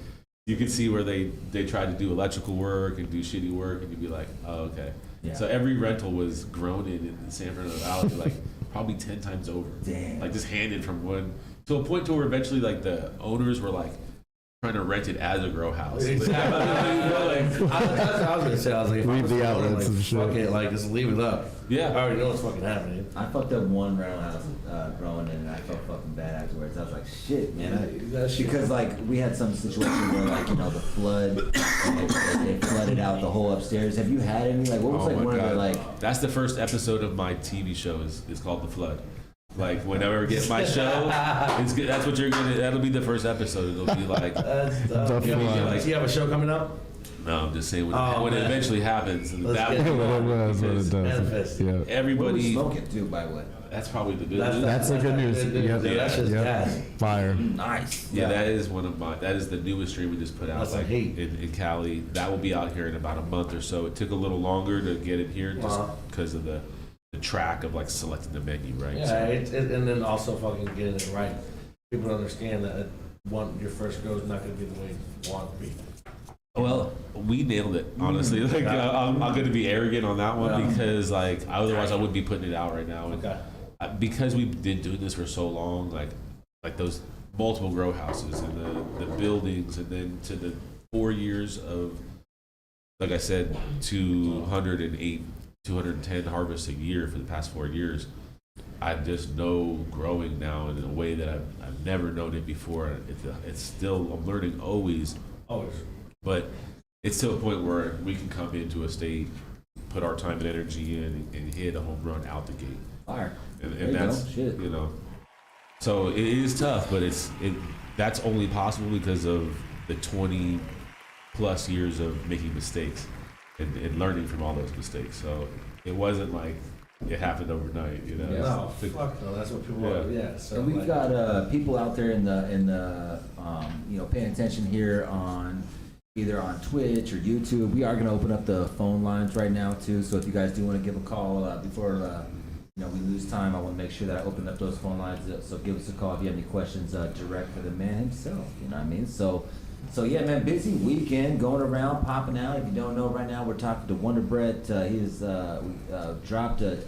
you could see where they tried to do electrical work and do shitty work, and you'd be like, oh, okay. Yeah. So every rental was grown in San Fernando Valley, like probably 10 times over. Damn. Like just handed from one to a point to where eventually like the owners were like trying to rent it as a grow house. Exactly. That's what I was gonna say. I was like, if I Leave was the going, outlets like, and shit. fuck it, like just leave it up. Yeah. I already know what's fucking happening. I fucked up one rental house growing in, and I felt fucking bad afterwards. I was like, shit, man. That shit- Because like we had some situation where like the flood, it flooded out the whole upstairs. Have you had any like what was Oh like my one of the God. like? That's the first episode of my TV show is called The Flood. Like whenever I get my show, it's good. That's what you're gonna. That'll be the first episode. It'll be like, That's The you, have, flood. you have a show coming up? no, I'm just saying when, Oh, when it man. eventually happens, and Let's that get will it. be That's what it because does. Manifest. Yeah. What are we everybody. smoking too? By what? That's probably the good. That's the good news. Good Yep. Yeah, that's just Yep. gas. Fire. Nice. Yeah, that is one of my. That is the newest stream we just put out. That's like a heat. in Cali. That will be out here in about a month or so. It took a little longer to get it here just Wow. because of the track of like selecting the menu, right? Yeah, and then also fucking getting it right. People understand that your first go is not going to be the way you want it to be. Well, we nailed it, honestly. Like, I'm going to be arrogant on that one Yeah. because, like, otherwise I wouldn't be putting it out right now. And, Okay. because we've been doing this for so long, like those multiple grow houses and the buildings, and then to the 4 years of, like I said, 208, 210 harvests a year for the past 4 years. I just know growing now in a way that I've never known it before. It's still, I'm learning always. Always. But it's to a point where we can come into a state, put our time and energy in, and hit a home run out the gate. Fire. And There you that's, go. Shit. you know. So it is tough, but that's only possible because of the 20 plus years of making mistakes and learning from all those mistakes. So it wasn't like it happened overnight, you know. No, fuck no. That's what people are. Yeah. So And we've like, got people out there in the paying attention here on either on Twitch or YouTube. We are going to open up the phone lines right now too. So if you guys do want to give a call before we lose time, I want to make sure that I open up those phone lines. So give us a call if you have any questions direct for the man himself. You know what I mean? So yeah, man, busy weekend going around, popping out. If you don't know, right now we're talking to WONDERBRETT. He's dropped a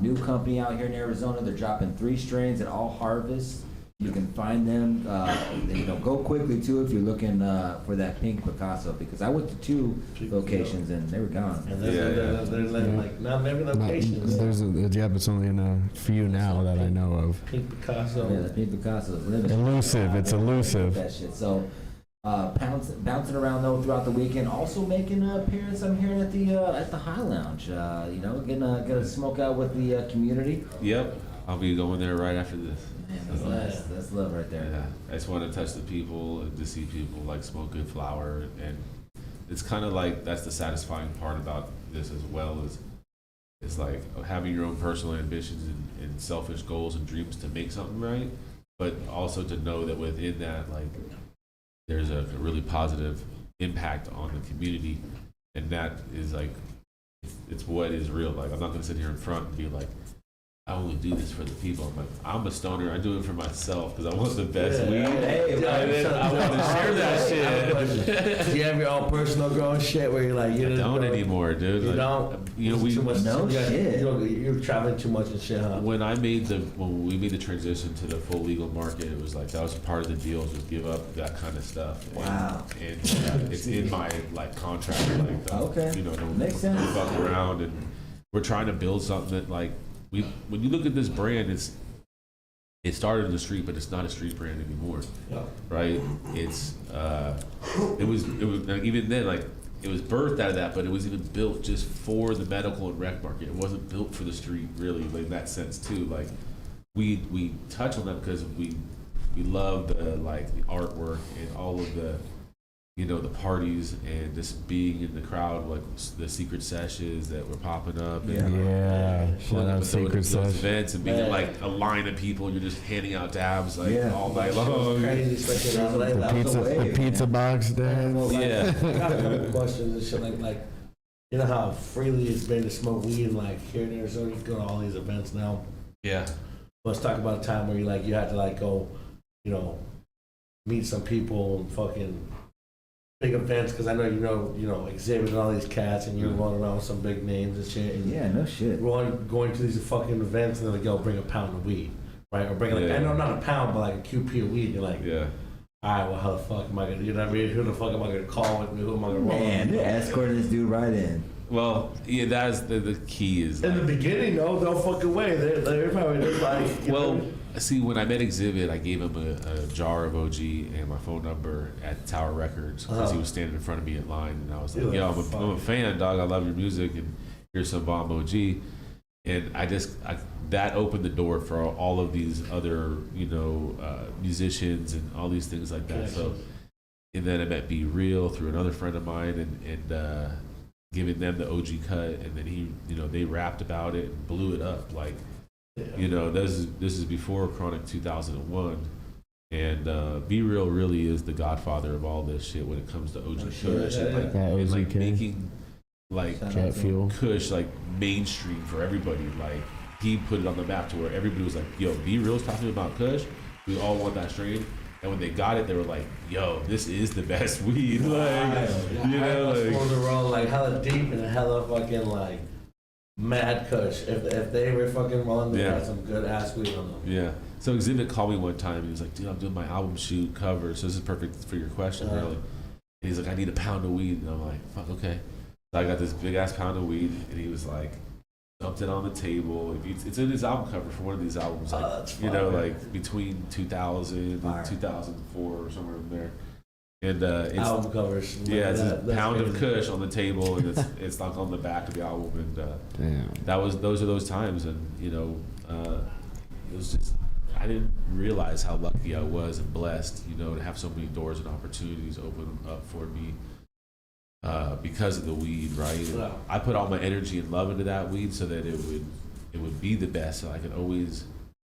new company out here in Arizona. They're dropping 3 strains at all harvests. You can find them. Go quickly too if you're looking for that pink Picasso, because I went to 2 locations and they were gone. and there's like not every location. There's it's only in a few now that I know of. Pink Picasso. Yeah, the pink Picasso is limited. Elusive, it's elusive. That shit. So bouncing around though throughout the weekend. Also making an appearance, I'm hearing at the High Lounge. Getting a smoke out with the community. Yep, I'll be going there right after this. Man, that's love right there. Yeah, I just want to touch the people and to see people like smoke good flower, and it's kind of like that's the satisfying part about this as well, is it's like having your own personal ambitions and selfish goals and dreams to make something right, but also to know that within that, like, there's a really positive impact on the community, and that is like it's what is real. Like, I'm not gonna sit here in front and be like, I only do this for the people. I'm like, I'm a stoner. I do it for myself because I want the best weed. Hey, I want to share that shit. Do you have your own personal growing shit where you're like, I don't anymore, dude. You Like, don't. You know, Too much. No shit. You're traveling too much and shit, huh? when we made the transition to the full legal market, it was like that was part of the deal, was give up that kind of stuff. Wow. And it's in my like contract. Like, Okay. Don't Makes sense. fuck around, and we're trying to build something that like. When you look at this brand, it started in the street, but it's not a street brand anymore, right? It was like, even then, like, it was birthed out of that, but it was even built just for the medical and rec market. It wasn't built for the street, really, like, in that sense too. Like, we touch on that because we love the artwork and all of the the parties and just being in the crowd, like the secret sessions that were popping up. And, Shout out Secret those Sesh. events and being like a line of people and you're just handing out dabs all night long. Crazy, especially in LA. The pizza box there. Yeah. I got a couple questions and shit like you know how freely it's been to smoke weed, like here in Arizona, you go to all these events now. Yeah. Let's talk about a time where you had to go, meet some people and fucking big events, because I know you know Exhibit and all these cats, and you're rolling around with some big names and shit. And Yeah, no shit. we're going to these fucking events, and they're like, yo, bring a pound of weed, right? Or bring I know not a pound, but like a QP of weed. And you're like, all right, well, how the fuck am I gonna? You know what I mean? Who the fuck am I gonna call with me? Who am I gonna roll? Man, they're escorting this dude right in. Well, yeah, that's the key is. In the beginning, no fucking way. They're probably just like. Well, see, when I met Exhibit, I gave him a jar of OG and my phone number at Tower Records because he was standing in front of me in line, and I was like, "Yo, I'm a fan, dog. I love your music, and here's some bomb OG." And that opened the door for all of these other, musicians and all these things like that. So, and then I met Be Real through another friend of mine, and giving them the OG cut, and then they rapped about it and blew it up like. This is before Chronic 2001, and Be Real really is the godfather of all this shit when it comes to OG Kush and making Jet Fuel Kush like mainstream for everybody. Like, he put it on the map to where everybody was like, "Yo, Be Real's talking about Kush. We all want that strain." And when they got it, they were like, "Yo, this is the best weed." Like, supposed to roll like hella deep and hella fucking mad Kush. If they were fucking rolling, they had some good ass weed on them. Yeah. So Exhibit called me one time. He was like, "Dude, I'm doing my album shoot cover, so this is perfect for your question, really." And he's like, "I need a pound of weed," and I'm like, "Fuck, okay." So I got this big ass pound of weed, and he was like, dumped it on the table. It's in his album cover for one of these albums, like between 2000 and 2004 or somewhere in there. And it's album covers. Yeah, it's a pound of Kush on the table, and it's like on the back of the album, and those are those times, and it was just I didn't realize how lucky I was and blessed, you know, to have so many doors and opportunities open up for me because of the weed, right? Yeah. I put all my energy and love into that weed so that it would be the best. So I could always.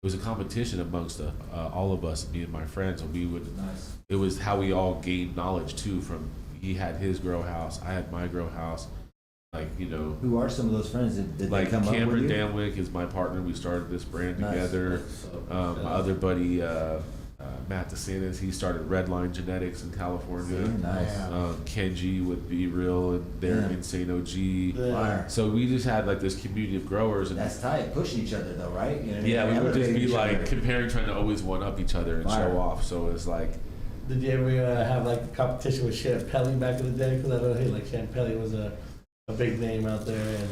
It was a competition amongst all of us, me and my friends, and we would. Nice. It was how we all gained knowledge too. From he had his grow house, I had my grow house. Like, you know, Who are some of those friends that did like they come Cameron up with you? Danwick is my partner. We started this brand Nice. together. My other buddy Matt DeSantis, he started Redline Genetics in California. Nice. Kenji with Be Real and they're Yeah. Insane OG. Fire. So we just had like this community of growers, and That's tight. Pushing each other though, right? You know what I mean? yeah, we would just Elevating be each like other. comparing, trying to always one up each other and Fire. show off. So it's like, Did you ever have like a competition with Champelli back in the day? Because I know hey, like Champelli was a big name out there, and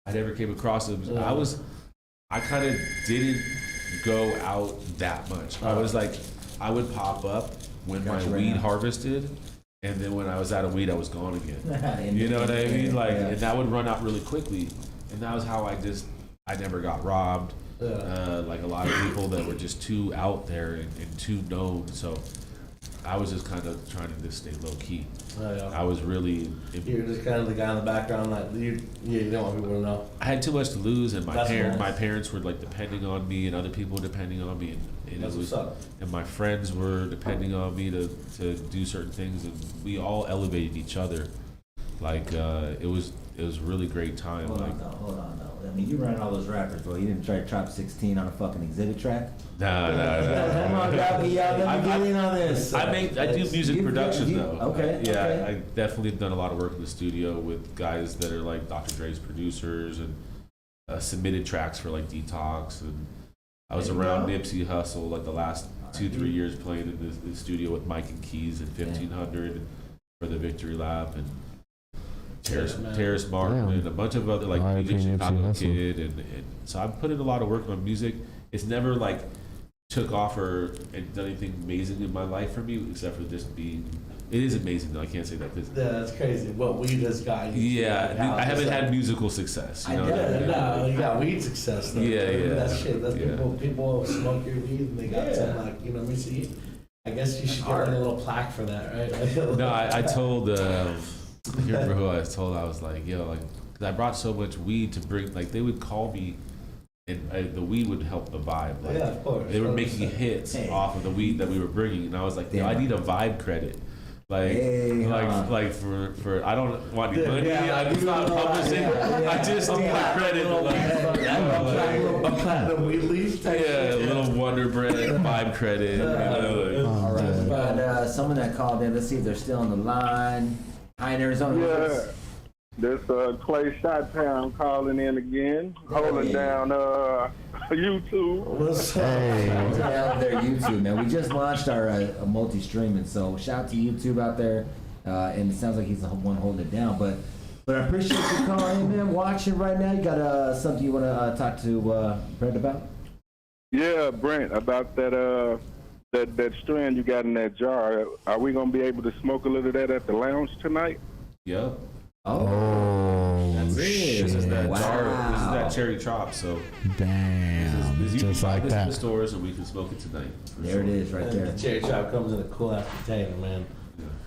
I never came across him. Yeah. I kind of didn't go out that much. I was like, I would pop up when Gotcha, my right weed now. harvested, and then when I was out of weed, I was gone again. And- You know what I mean? Like, yeah. and that would run out really quickly, and that was how I never got robbed. Like a lot of people that were just too out there and too known. So I was just kind of trying to just stay low key. I was really. You're just kind of the guy in the background, like you don't want people to know. I had too much to lose, and That's nice. my parents were like depending on me, and other people were depending on me, and That's it was, what's up. and my friends were depending on me to do certain things, and we all elevated each other. Like it was a really great time. Hold Like, on though. I mean, you ran all those rappers, bro. You didn't try to drop 16 on a fucking exhibit track? nah. Come on, Gabby, y'all, let me get in on this. I do music You- production you- though. Okay. Yeah, okay. I definitely have done a lot of work in the studio with guys that are like Dr. Dre's producers and submitted tracks for like Detox, and I was There you around go. Nipsey Hussle like the last 2-3 years playing in the studio with Mike and Keys and 1500 for the Victory Lap and Terrace Martin Damn. and a bunch of other like R.I.P. music Nipsey Chicago Hussle. Kid and so I've put in a lot of work on music. It's never like took off or and done anything amazing in my life for me except for just being. It is amazing though. I can't say that because Yeah, that's crazy. What weed has got you. yeah, How I it's haven't like- had musical success. You I know know. what I mean? No, you got weed success. Though. Yeah, yeah. That's shit. That's Yeah. people smoke your weed and they got Yeah. some like you know. Let me see. I guess you should get like a little plaque for that, right? No, I told. I can't remember who I was told. I was like, yo, like, because I brought so much weed to bring. Like, they would call me, and the weed would help the vibe. Like, Yeah, of course. they were making 100%. hits Hey. off of the weed that we were bringing, and I was like, yo, I Damn. need a vibe credit. Like, Hey, like for I don't want any Yeah, money. yeah, I'm just not publishing. yeah. I just need a credit. A platinum weed leaf. type Yeah, a shit. little WONDERBRETT vibe credit. You know, like, All right. We got someone that called in. Let's see if they're still on the line. Hi in Arizona. Yeah, this Clay Shot Town calling in again, holding Hey. down YouTube. What's up? Hey. Down there, YouTube, man. We just launched our multi-streaming, so shout out to YouTube out there. And it sounds like he's the one holding it down, but I appreciate you calling in, man. Watching right now. You got something you want to talk to Brett about? Yeah, Brent, about that that strand you got in that jar. Are we gonna be able to smoke a little of that at the lounge tonight? Yep. Oh, This is that Wow. jar. This is that cherry chop. So damn. you can Just buy like this in the that. stores, and we can smoke it tonight. for There sure. it is, right And there. the cherry chop comes in a cool ass container, man.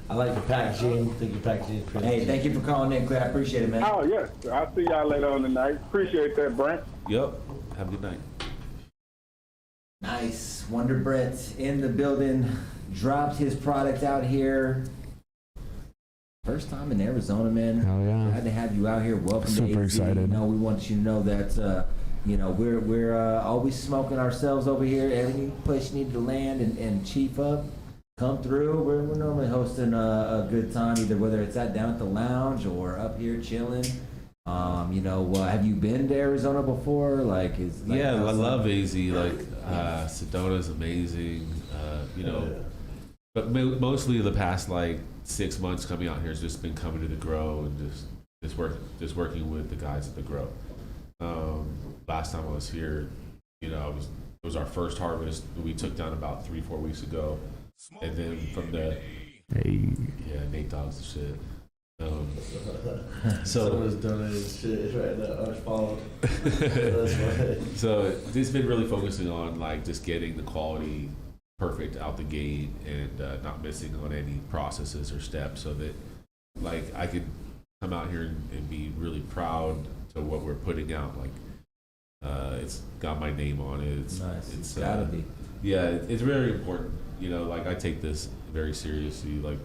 I like the packaging. I think your packaging is pretty. Hey, thank you for calling in, Clay. I appreciate it, man. Oh yes, I'll see y'all later on tonight. Appreciate that, Brent. Yep. Have a good night. Nice. Wonder Brett in the building. Dropped his product out here. First time in Arizona, man. Hell yeah. Glad to have you out here. Welcome to Super AZ. excited. You know, we want you to know that we're always smoking ourselves over here. Every place you need to land and chief up, come through. We're normally hosting a good time, either whether it's down at the lounge or up here chilling. Have you been to Arizona before? Yeah, I love AZ. Like Sedona's amazing. But mostly the past like 6 months coming out here has just been coming to the grow and just working with the guys at the grow. Last time I was here, it was our first harvest. We took down about 3-4 weeks ago, and then from the Hey. Nate Dogg's the shit. So Someone's donating shit right now. I follow. That's funny. So it's been really focusing on like just getting the quality perfect out the gate and not missing on any processes or steps, so that like I could come out here and be really proud to what we're putting out. Like it's got my name on it. It's Nice. It's Gotta be. Yeah, it's very important. You know, like I take this very seriously. Like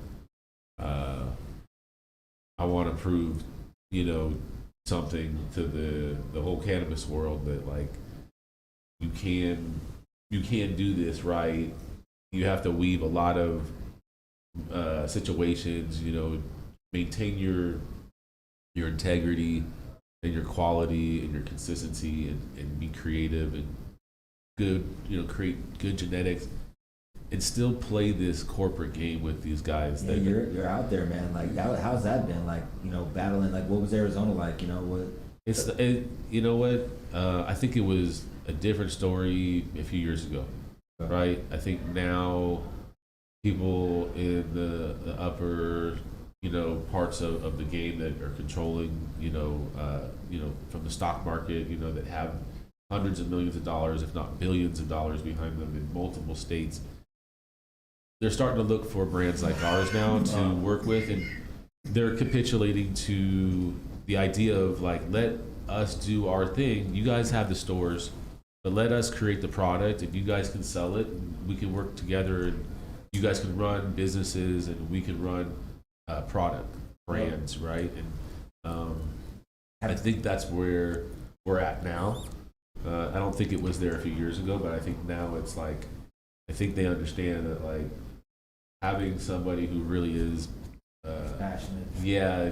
I want to prove, you know, something to the whole cannabis world that like you can do this right. You have to weave a lot of situations, you know, maintain your integrity and your quality and your consistency and be creative and good, you know, create good genetics and still play this corporate game with these guys. Yeah, you're out there, man. Like, how's that been? Like, you know, battling. Like, what was Arizona like? You know what? You know what? I think it was a different story a few years ago, right? I think now people in the upper, you know, parts of the game that are controlling, you know, from the stock market, you know, that have hundreds of millions of dollars, if not billions of dollars behind them in multiple states. They're starting to look for brands like ours now to work with, and they're capitulating to the idea of like, let us do our thing. You guys have the stores, but let us create the product, and you guys can sell it, and we can work together, and you guys can run businesses, and we can run product brands, right? And I think that's where we're at now. I don't think it was there a few years ago, but I think now it's like, I think they understand that like having somebody who really is Passionate. Yeah,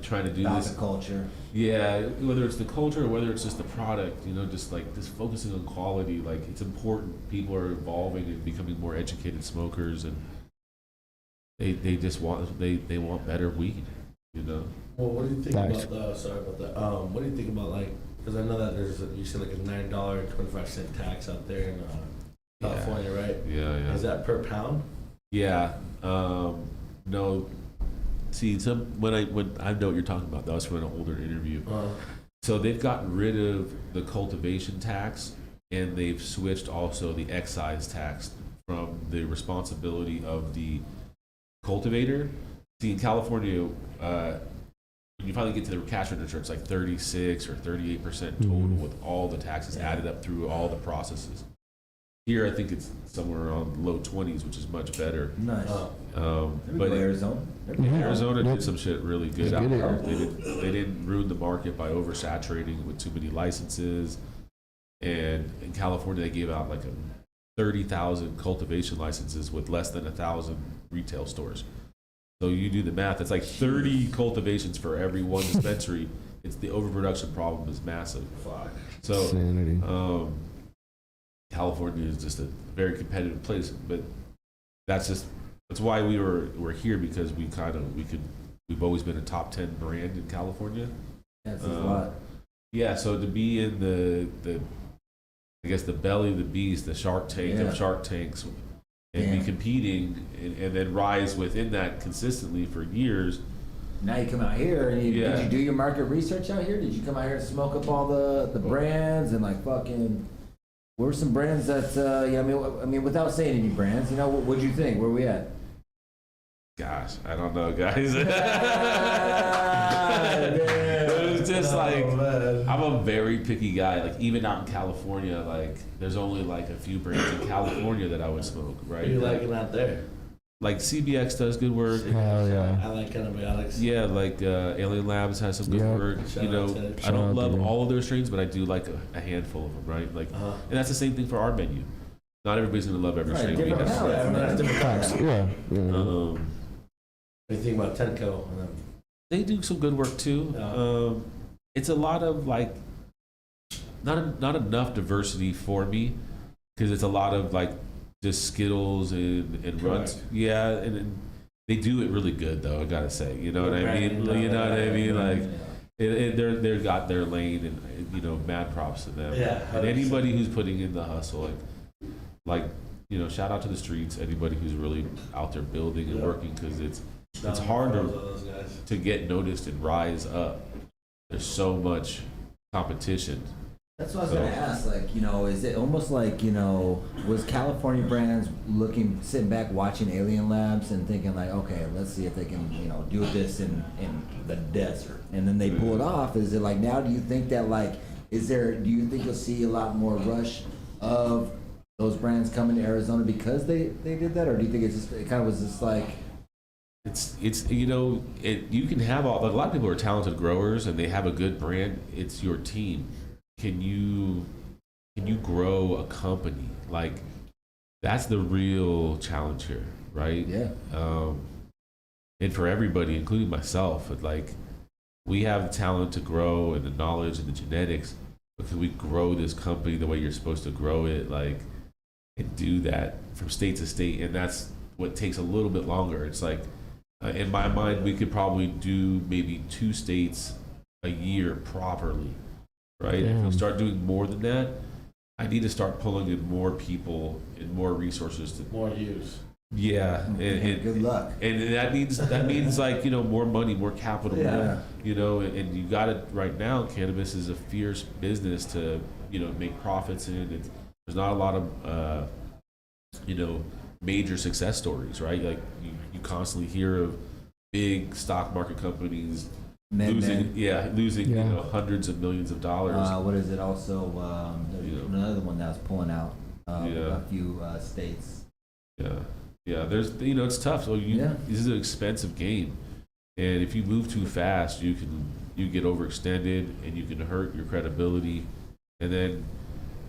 trying to do About this. the culture. Yeah, whether it's the culture or whether it's just the product, you know, just like just focusing on quality. Like it's important. People are evolving and becoming more educated smokers, and they just want they want better weed, you know. Well, what do you think Nice. about the? Sorry about that. What do you think about like? Because I know that you said like a $9.25 tax out there in California, right? Yeah, yeah. Is that per pound? Yeah. No. See, when I know what you're talking about, that was from an older interview. So they've gotten rid of the cultivation tax, and they've switched also the excise tax from the responsibility of the cultivator. See, in California, when you finally get to the cash register, it's like 36 or 38% total with all the taxes added up through all the processes. Here, I think it's somewhere around low 20s, which is much better. Nice. But Arizona. Arizona did some shit really good out Good there. area. They didn't ruin the market by oversaturating with too many licenses. And in California, they gave out like 30,000 cultivation licenses with less than 1,000 retail stores. So you do the math, it's like 30 cultivations for every one dispensary. It's the overproduction problem is massive. So Insanity. California is just a very competitive place, but that's why we're here, because we've always been a top 10 brand in California. That's a lot. Yeah, so to be in the I guess the belly of the beast, the Shark Tank Yeah. of Shark Tanks, and be competing and then rise within that consistently for years. Now you come out here and Yeah. did you do your market research out here? Did you come out here and smoke up all the brands and like fucking? What were some brands that I mean, without saying any brands, you know, what'd you think? Where we at? Gosh, I don't know, guys. It was just like, I'm a very picky guy. Like even out in California, like there's only like a few brands in California that I would smoke, right? What are you liking out there? Like CBX does good work. Hell yeah. I like antibiotics. Yeah, like Alien Labs has some good Yeah. work. Shout You out know, to them. I Shout don't out to love them. all of their strains, but I do like a handful of them, right? Like, Uh-huh. and that's the same thing for our menu. Not everybody's gonna love every Right, strain we different have. palates, Yeah, everyone has man. different Facts. colors. Yeah. Yeah. What do you think about Tenco? They do some good work too. Yeah. It's a lot of like not enough diversity for me, because it's a lot of like just Skittles and runs. Correct. Yeah, and they do it really good though. I gotta say, you know what I mean? Right. You know what I mean? Like they've got their lane, and you know, mad props to them. Yeah, And 100%. anybody who's putting in the hustle, like you know, shout out to the streets. Anybody who's really out there building and Yeah. working, because it's hard Those guys. to get noticed and rise up. There's so much competition. That's what I was gonna ask. Like, you know, is it almost like, you know, was California brands sitting back watching Alien Labs and thinking like, okay, let's see if they can, you know, do this in the desert, and then they pull it off? Is it like now? Do you think that like, do you think you'll see a lot more rush of those brands coming to Arizona because they did that, or do you think it kind of was just like? It's you know, you can have a lot of people are talented growers and they have a good brand. It's your team. Can you grow a company? Like, that's the real challenge here, right? Yeah. And for everybody, including myself, like, we have the talent to grow and the knowledge and the genetics, but can we grow this company the way you're supposed to grow it, like, and do that from state to state? And that's what takes a little bit longer. It's like, in my mind, we could probably do maybe 2 states a year properly. Right? If we start doing more than that, I need to start pulling in more people and more resources to More use. yeah, and Good luck. and that means like, you know, more money, more capital. Yeah. You know, and you got it right now. Cannabis is a fierce business to, you know, make profits in. There's not a lot of you know, major success stories, right? Like you constantly hear of big stock market companies losing you know, hundreds of millions of dollars. What is it also? There's another one that was pulling out a few states. Yeah. There's, you know, it's tough. So this is an expensive game, and if you move too fast, you get overextended, and you can hurt your credibility. And then,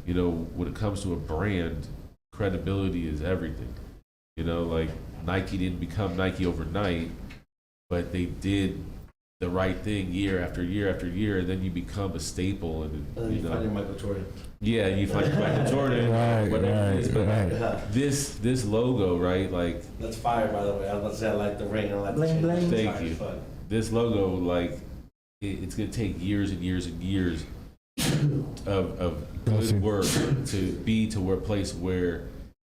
you know, when it comes to a brand, credibility is everything. You know, like Nike didn't become Nike overnight, but they did the right thing year after year after year, and then you become a staple. And You find your Michael Jordan. Yeah, you find Michael Jordan, whatever it is. But this logo, right? Like, That's fire, by the way. I was about to say I like the ring. I like the Bling, chain. bling. It's Thank fire you. as fuck. This logo, like, it's gonna take years and years and years of good work to be to a place where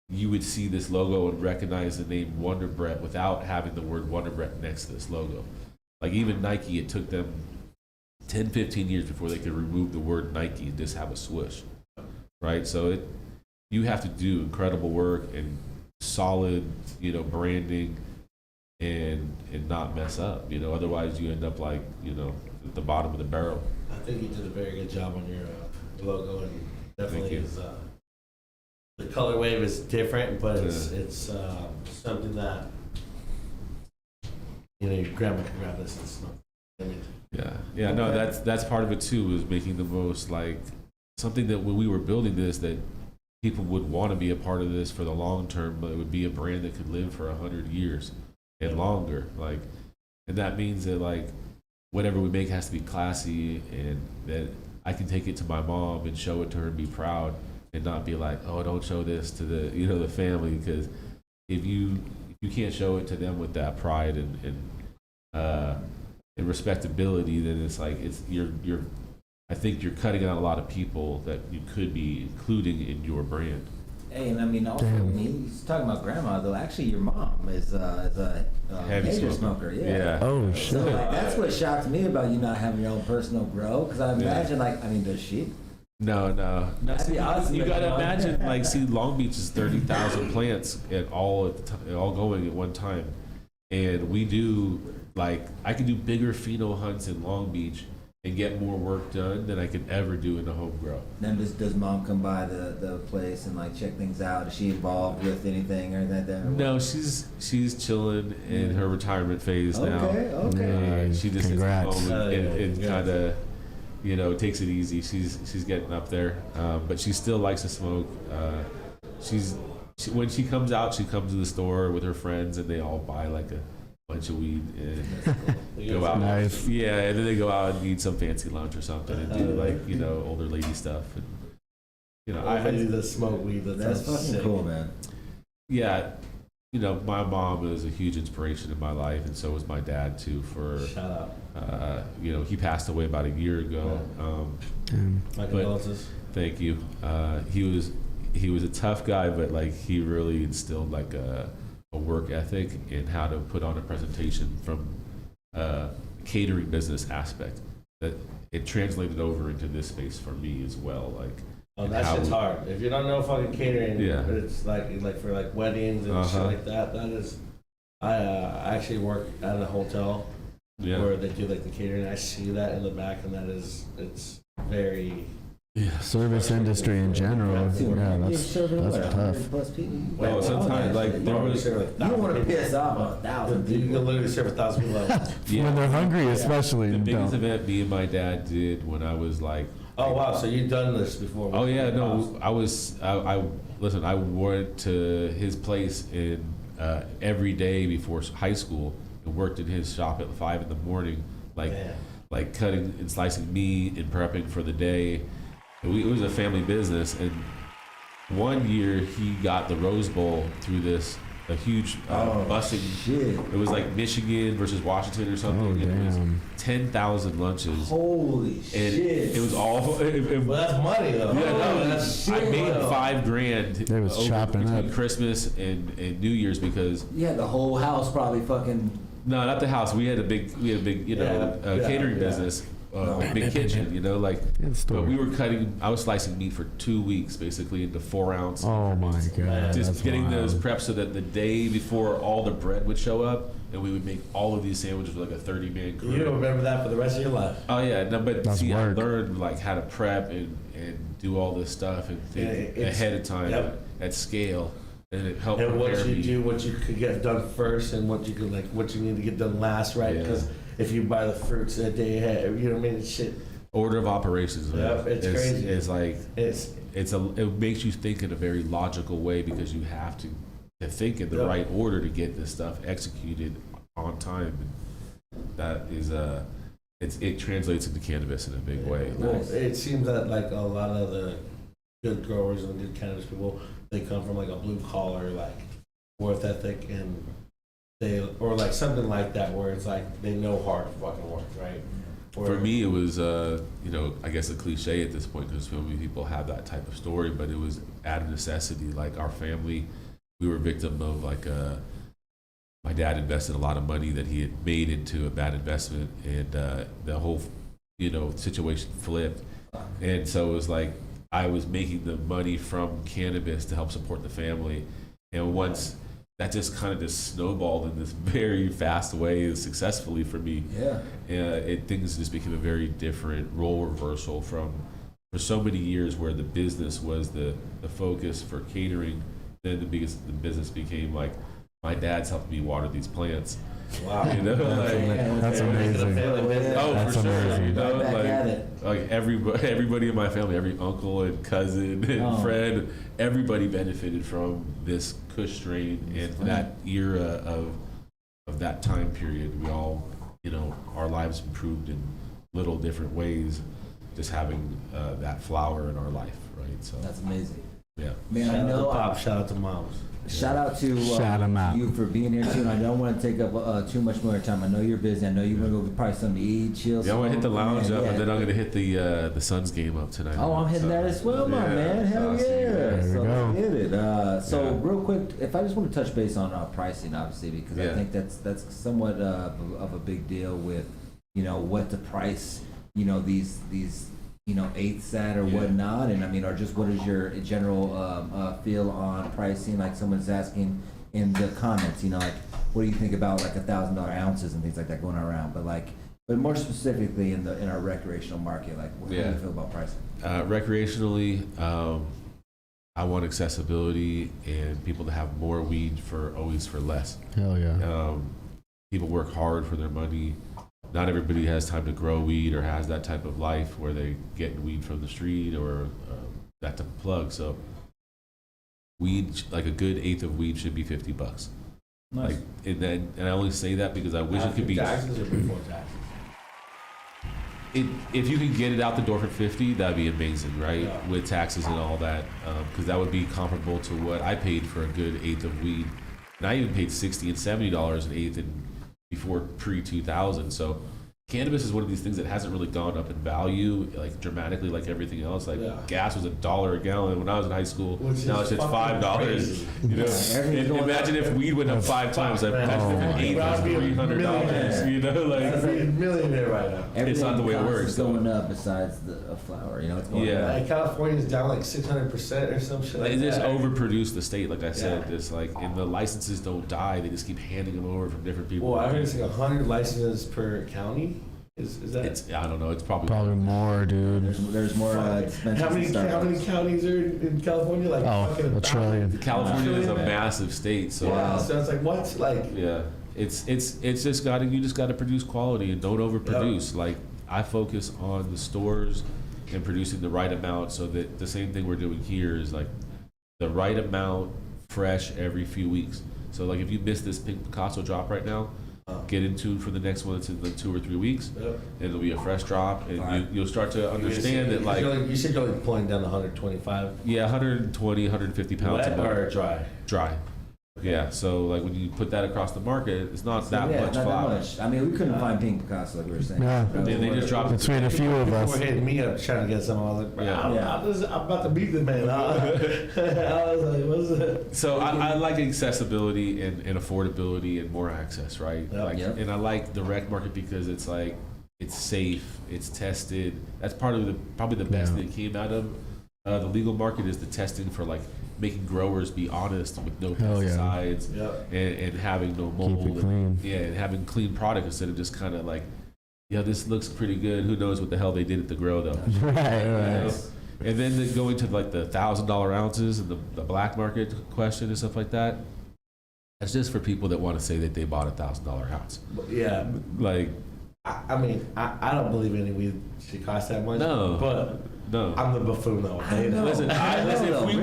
you would see this logo and recognize the name WONDERBRETT without having the word WONDERBRETT next to this logo. Like, even Nike, it took them 10, 15 years before they could remove the word Nike and just have a swoosh, right? So you have to do incredible work and solid, you know, branding and not mess up, you know, otherwise you end up like, you know, at the bottom of the barrel. I think you did a very good job on your logo, and definitely Thank you. is. The color wave is different, but it's something that, you know, your grandma can grab this and smoke. I mean, Yeah, no, that's part of it too, is making the most, like, something that when we were building this, that people would want to be a part of this for the long term, but it would be a brand that could live for 100 years and longer. Like, and that means that, like, whatever we make has to be classy, and that I can take it to my mom and show it to her and be proud, and not be like, oh, don't show this to the, you know, the family, because if you can't show it to them with that pride and respectability, then it's like you're I think you're cutting out a lot of people that you could be including in your brand. Hey, and I mean, also, I mean, he's talking about grandma, though. Actually, your mom is a Heavy major smoker. smoker. Yeah. Oh So shit. like, that's what shocks me about you not having your own personal grow. Because I imagine, like, I mean, does she? No. That'd be awesome. You if gotta your mom- imagine, like, see, Long Beach is 30,000 plants all going at one time, and we do, like, I can do bigger pheno hunts in Long Beach and get more work done than I could ever do in a home grow. Then does mom come by the place and like check things out? Is she involved with anything or anything like that? No, she's chilling in her retirement phase now. Okay. She just Congrats. sits at home and Congrats. kind of, you know, takes it easy. She's getting up there, but she still likes to smoke. When she comes out, she comes to the store with her friends, and they all buy like a bunch of weed and go out. Nice. Yeah, and then they go out and eat some fancy lunch or something and do, like, you know, older lady stuff. And, you know, I do the smoke weed. That's fucking sick. cool, man. yeah, you know, my mom is a huge inspiration in my life, and so was my dad too. Shout out. You know, he passed away about a year ago. My condolences. Thank you. He was a tough guy, but, like, he really instilled, like, a work ethic and how to put on a presentation from catering business aspect that it translated over into this space for me as well. Like, Oh, and that how shit's we- hard. If you don't know fucking catering, Yeah. it's like for like weddings and shit Uh-huh. like that. That is, I actually work at a hotel Yeah. where they do like the catering. I see that in the back, and it's very. Yeah. Service industry in general. Yeah, that's tough. Plus people. Well, sometimes, like, there was- You don't want to piss off 1,000 You people. can literally serve 1,000 people. When they're hungry, especially. The biggest don't. event me and my dad did when I was like, Oh wow! So you've done this before? oh yeah, no, I listen, I went to his place in every day before high school and worked in his shop at 5 in the morning, like Man. like cutting and slicing meat and prepping for the day. And it was a family business, and one year he got the Rose Bowl through a huge busing. Shit. It was like Michigan versus Washington or something. Oh, and it was damn. 10,000 lunches. Holy And shit. it was all. Well, that's money though. Yeah, no, that's I made shit. $5,000 They was over chopping between up. Christmas and New Year's because You had the whole house probably fucking. no, not the house. We had a big catering business, big kitchen, like. Yeah, the store. But we were cutting. I was slicing meat for 2 weeks, basically into 4-ounce. Oh my god. Just that's getting those wild. prepped so that the day before all the bread would show up, and we would make all of these sandwiches with like a 30-man crew. You don't remember that for the rest of your life. Oh yeah, no, but That's see, work. I learned like how to prep and do all this stuff and think Yeah, it's- ahead of time yep. at scale, and it helped And what prepare you me. do, what you could get done first, and what you could what you need to get done last, right? Yeah. Because if you buy the fruits a day ahead, you know what I mean? It's shit. Order of operations. Man. Yep, it's crazy. It's like It's it makes you think in a very logical way because you have to think in the Yep. right order to get this stuff executed on time. And that is it translates into cannabis in a big way. well, it seems that like a lot of the good growers and good cannabis people, they come from like a blue collar like work ethic, and they or like something like that where it's like they know hard fucking work, right? For me, it was, I guess a cliche at this point because so many people have that type of story, but it was out of necessity. Like our family, we were victim of my dad invested a lot of money that he had made into a bad investment, and the whole, situation flipped. And so it was like I was making the money from cannabis to help support the family. And once that just kind of just snowballed in this very fast way successfully for me. Yeah. Things just became a very different role reversal for so many years where the business was the focus for catering. Then the business became like my dad's helping me water these plants. Wow. That's amazing. Oh, That's for sure. amazing. Right back at it. Like everybody in my family, every uncle and cousin and friend, everybody benefited from this Kush strain and that era of that time period. We all, our lives improved in little different ways, just having that flower in our life, right? So That's amazing. yeah. Man, Shout I out to know. Pop, shout out to Moms. Shout out to Shout 'em out. you for being here too. And I don't want to take up too much more time. I know you're busy. I know you want to go get probably something to eat, chill. Yeah, I'm gonna hit the lounge Man, up, yeah. and then I'm gonna hit the Suns game up tonight. Oh, I'm hitting that as well, my Yeah, man. so Hell I'll see you yeah. guys. There we So go. let's get it. So Yeah. real quick, if I just want to touch base on pricing, obviously, because I Yeah. think that's somewhat of a big deal with, what to price, these eighths at or Yeah. whatnot. And I mean, or just what is your general feel on pricing? Like someone's asking in the comments, like, what do you think about like $1,000 ounces and things like that going around? But more specifically in our recreational market, like, what do Yeah. you feel about pricing? Recreationally, I want accessibility and people to have more weed for always for less. Hell yeah. People work hard for their money. Not everybody has time to grow weed or has that type of life where they get weed from the street or that type of plug. So weed, like a good eighth of weed should be $50. Nice. And I only say that because I wish it could be. Taxes or before taxes? If you could get it out the door for 50, that'd be amazing, right? Yeah. With taxes and all that, because that would be comparable to what I paid for a good eighth of weed, and I even paid $60 and $70 an eighth before pre-2000. So cannabis is one of these things that hasn't really gone up in value like dramatically like everything else. Like Yeah. gas was $1 a gallon when I was in high school. Which Now is it's just fucking $5. crazy. You know, everything's and going imagine up. if weed went up 5 times. Like, imagine if an eighth was I'd be a $300. You know, I'd be a like millionaire right now. It's not the way it Everything works, is going up besides a flower. You know, it's going Yeah. up. Like California's down like 600% or some shit like they just that. overproduce the state. Like I said, Yeah. this like and the licenses don't die. They just keep handing them over from different people. Well, I heard it's like 100 licenses per county. Is that? It's I don't know. It's probably more, dude. There's more dispensaries. How many than Starbucks. counties are in California? Like Oh, fucking a 1,000. trillion. California is a Trillion. massive state. So Yeah, so it's like what? Like yeah, it's just got to you just got to produce quality and don't overproduce. Like I focus on the stores and producing the right amount, so that the same thing we're doing here is like the right amount, fresh every few weeks. So like if you miss this Pink Picasso drop right now, get in tune for the next one. It's in like 2 or 3 weeks, Yep. and it'll be a fresh drop, and you'll start to understand that like you said you're like pulling down 125. yeah, 120, 150 pounds a Wet month. or dry? Dry. Yeah, so like when you put that across the market, it's not that Yeah, much not flour. that much. I mean, we couldn't find pink Picasso like we were saying. Yeah. They just dropped Between a few of People us. were hitting me up trying to get some. I was like, Yeah. I'm about to beat the man. I was like, what's it? So I like accessibility and affordability and more access, right? Yep. Like, Yep. and I like the rec market because it's like it's safe, it's tested. That's part of the probably the best Yeah. thing that came out of the legal market is the testing for like making growers be honest with no Hell yeah. pesticides Yep. and having no Keep mold. it clean. Yeah, and having clean product instead of just kind of like, yeah, this looks pretty good. Who knows what the hell they did at the grow though? Right, You know? right. And then going to like the $1,000 ounces and the black market question and stuff like that. That's just for people that want to say that they bought a $1,000 ounce. Yeah. Like, I mean, I don't believe any weed should cost that much. No. But no. I'm the buffoon though. I know. Listen, if we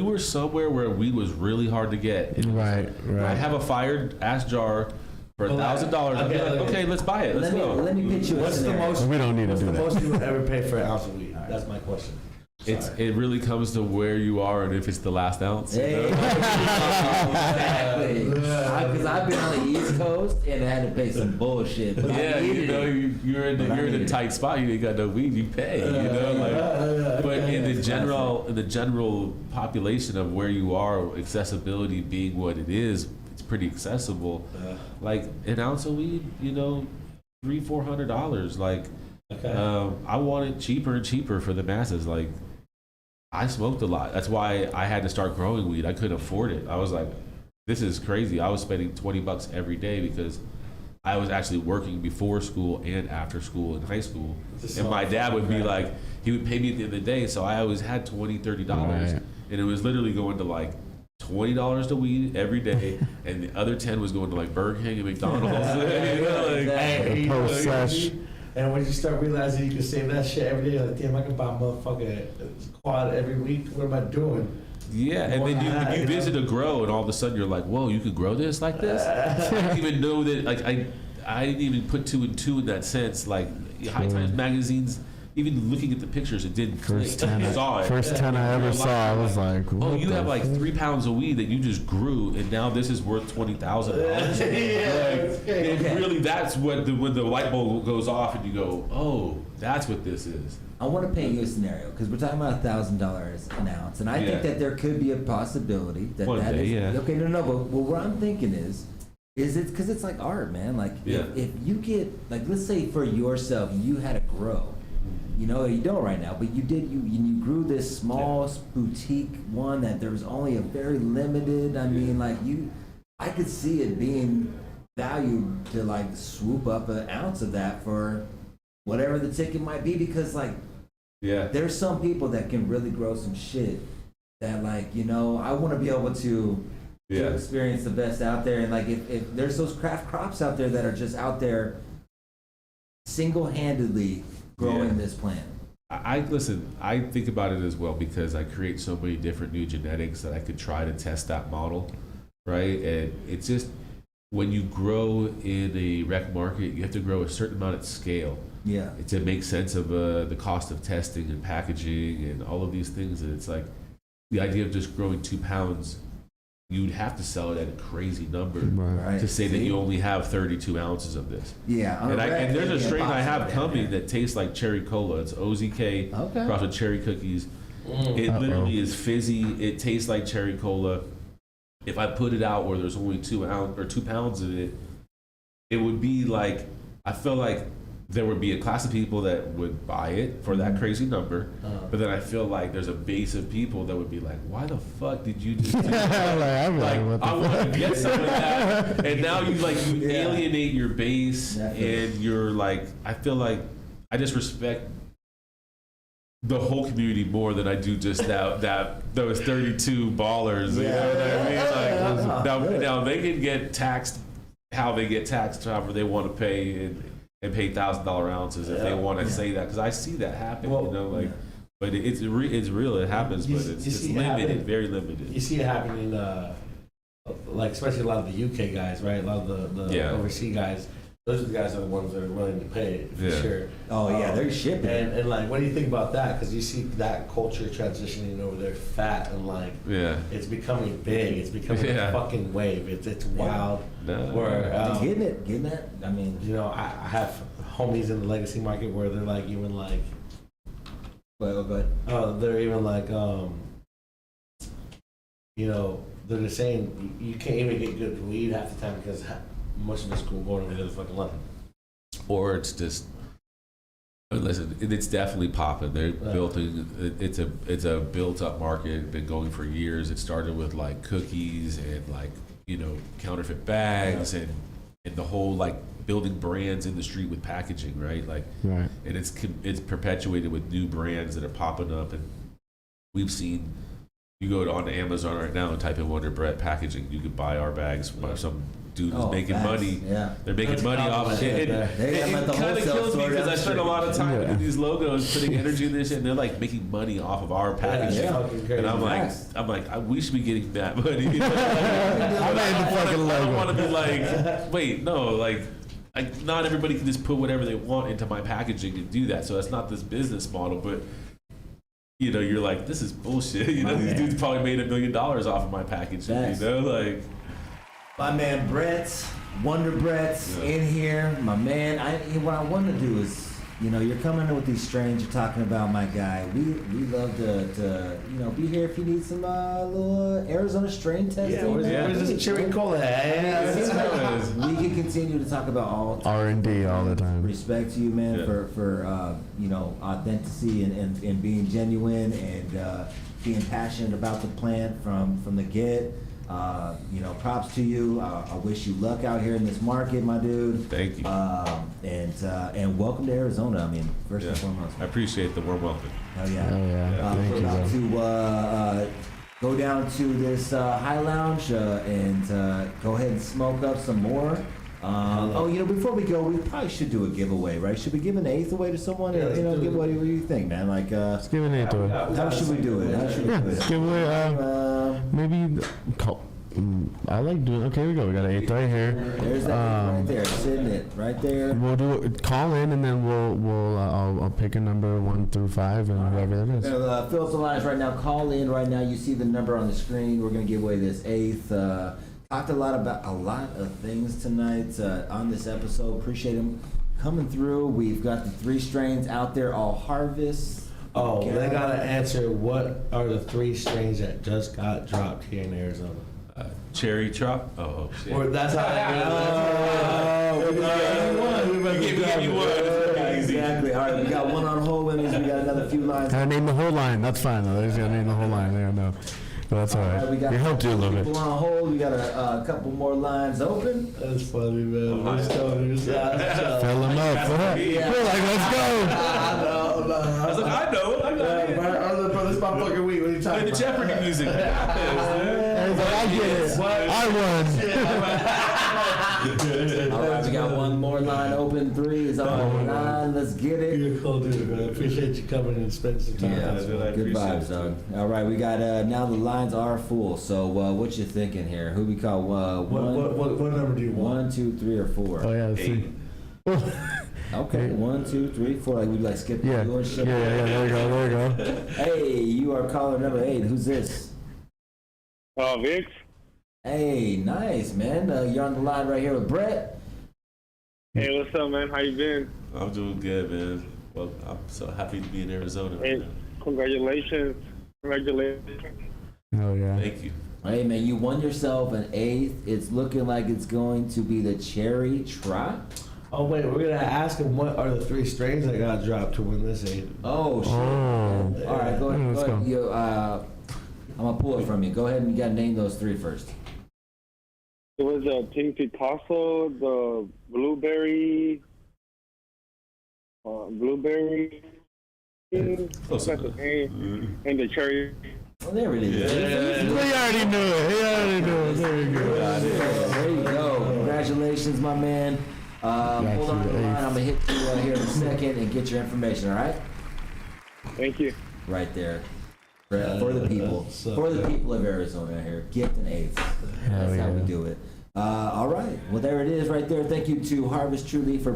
were somewhere where weed was really hard to get, Right, I right. have a fired ass jar for $1,000. I'd be like, okay, let's buy it. Let's go. Let me pitch you a What's the scenario. most? We don't need to What's do the that. most you would ever pay for an ounce of weed? That's my question. Sorry. It really comes to where you are and if it's the last ounce. Hey, exactly. Because I've been on the East Coast and I had to pay some bullshit. But Yeah, I you needed know, it. you're in But I a need it. tight spot. You ain't got no weed. You pay. You know, like. But in the general population of where you are, accessibility being what it is, it's pretty accessible. Like an ounce of weed, you know, $300-400. Like, Okay. I want it cheaper and cheaper for the masses. Like, I smoked a lot. That's why I had to start growing weed. I couldn't afford it. I was like, this is crazy. I was spending $20 every day because I was actually working before school and after school in high school. And my dad would be like, he would pay me at the end of the day. So I always had $20-30. Right. And it was literally going to like $20 to weed every day. And the other 10 was going to like Burger King and McDonald's. You know, like, Exactly. You Post know, sesh. and when you start realizing you can save that shit every day, like, damn, I can buy a motherfucking quad every week. What am I doing? yeah, and then you visit a grow, and all of a sudden you're like, "Whoa, you could grow this like this." I didn't even know that. Like I didn't even put 2 and 2 in that sense. Like High Times magazines, even looking at the pictures, it didn't click. First 10, You saw it. first 10 I ever saw, I was like, Oh, what you the have like 3 pounds of weed that you just grew, and now this is worth $20,000. Really, that's what when the light bulb goes off, and you go, "Oh, that's what this is." I want to paint you a scenario because we're talking about $1,000 an ounce, and I Yeah. think that there could be a possibility that One that day, is yeah. okay. No, but what I'm thinking is it because it's like art, man. Like Yeah. if you get like let's say for yourself, you had a grow. You know, you don't right now, but you grew this small boutique one that there was only a very limited. I mean, like I could see it being valued to like swoop up an ounce of that for whatever the ticket might be, because like Yeah. there's some people that can really grow some shit that like, you know, I want to be able to Yeah. experience the best out there. And like if there's those craft crops out there that are just out there single-handedly growing Yeah. this plant. I listen. I think about it as well because I create so many different new genetics that I could try to test that model, right? And it's just when you grow in a rec market, you have to grow a certain amount at scale Yeah. to make sense of the cost of testing and packaging and all of these things. And it's like the idea of just growing 2 pounds you'd have to sell it at a crazy number Right. to say that See? you only have 32 ounces of this. Yeah. And there's a strain I have box coming there. that tastes like cherry cola. It's OZK Okay. crossed with cherry cookies. It literally is fizzy. It tastes like cherry cola. If I put it out where there's only 2 pounds of it, it would be like, I feel like there would be a class of people that would buy it for that crazy number, but then I feel like there's a base of people that would be like, why the fuck did you just do that? I'm like, what the I want to get some of that, and now you alienate your base, Definitely. and you're like, I feel like I just respect the whole community more than I do just those 32 ballers. You know what I mean? Like, now they can get taxed how they get taxed, however they want to pay, and pay $1,000 ounces if they want to say that, because I see that happen. Well, you know, like, but it's real. It happens, You but see- it's you just see it limited, happen. very limited. You see it happening, like especially a lot of the UK guys, right? A lot of the Yeah. overseas guys. Those are the guys that are the ones that are willing to pay it, for Yeah. sure. Oh yeah, they're shipping. And like, what do you think about that? Because you see that culture transitioning over there, fat and like, Yeah. it's becoming big. It's becoming Yeah. a fucking wave. It's wild. No. Where They're getting that. I mean, you know, I have homies in the legacy market where they're like even like, well, but they're even like, you know, they're just saying you can't even get good weed half the time because most of it's going over there to fucking London. Or it's just, listen, it's definitely popping. They're building. It's a built up market. Been going for years. It started with like cookies and like, you know, counterfeit bags and the whole like building brands in the street with packaging, right? Like, Right. and it's perpetuated with new brands that are popping up, and we've seen. You go on Amazon right now and type in WONDERBRETT packaging. You could buy our bags by some dude who's making facts. money. Yeah. They're making That's a money off compliment it. right there. They have them at the It kind of wholesale kills me store because down I the spend a street. lot of time Yeah. with these logos, putting energy in this shit, and they're like making money off of our packaging. Yeah. Fucking crazy. And Facts. I'm like, we should be getting that money. You know? I made the fucking I don't logo. want to be like, wait, no, like not everybody can just put whatever they want into my packaging and do that. So that's not this business model, but. You know, you're like, this is bullshit. You know, these dudes probably made $1 million off of my packaging. Facts. You know, like. My man Brett, WONDERBRETT's in here. My man, what I want to do is, you know, you're coming in with these strains you're talking about, my guy. We love to you know, be here if you need some little Arizona strain testing. Yeah, where's this cherry cola? We can continue to talk about all R&D all the time. Respect to you, man, Yeah. for you know, authenticity and being genuine and being passionate about the plant from the get. You know, props to you. I wish you luck out here in this market, my dude. Thank you. And welcome to Arizona. I mean, first and foremost. I appreciate the warm welcome. Hell yeah. Oh yeah. Thank We're you, about bro. to go down to this high lounge and go ahead and smoke up some more. Oh, you know, before we go, we probably should do a giveaway, right? Should we give an eighth away to someone? Yeah, let's You know, do it. what do you think, man? Like, Let's give an 8 to it. how should we do it? How should we Yeah, do let's it? give away. Maybe. I like doing. Okay, here we go. We got an 8 right here. There's that right there, sitting it right there. We'll do it. Call in and then I'll pick a number 1 through 5 and whoever that is. Fill up the lines right now. Call in right now. You see the number on the screen. We're gonna give away this eighth. Talked a lot about a lot of things tonight on this episode. Appreciate them coming through. We've got the 3 strains out there, all harvest. Oh, they gotta answer what are the 3 strains that just got dropped here in Arizona. Cherry chop. Oh shit. Or that's how we give you one. Exactly. All right, we got one on hold, Williams. We got another few lines. Gotta name the whole line. That's fine though. They just gotta name the whole line. They don't know. But that's all right. We got We helped you a little bit. people on hold. We got a couple more lines open. That's funny, man. We're just telling you, Fill them up. We're like, let's go. I was like, I know. I got it. Bro, this is my fucking week. What are you Play talking the about? Jeopardy music. I get it. I won. All right, we got one more line open. 3 is on the line. Let's get it. You're a cool dude, man. I appreciate you coming and spending some time. Yeah, That's what I good appreciate. vibes, dog. All right, we got now the lines are full. So what you thinking here? Who we call What number do you want? 1, 2, 3, or 4? Oh yeah. See. Okay, 1, 2, 3, 4. Like we like skip. Yeah. doing shit. Yeah. There we go. There we go. Hey, you are caller number 8. Who's this? Vince. Hey, nice, man. You're on the line right here with Brett. Hey, what's up, man? How you been? I'm doing good, man. Well, I'm so happy to be in Arizona right Hey, now. congratulations. Congratulations. Oh yeah. Thank you. Hey, man, you won yourself an 8th. It's looking like it's going to be the Cherry Trot. Oh wait, we're gonna ask him what are the 3 strains that got dropped to win this 8. Oh, shit. Oh. All right, go ahead. Let's Go ahead. go. You, I'm going to pull it from you. Go ahead and you got to name those 3 first. It was a Pink Picasso, the blueberry, Close that's the enough. name, and the cherry. Well, there it is. He already knew it. He already knew it. There you go. There you go. Congratulations, my man. Hold on to the line. I'm going to hit you here in a second and get your information, all right? Thank you. Right there. For the people. For the people of Arizona here. Gift an 8th. That's how we do it. All right. Well, there it is right there. Thank you to Harvest Truly for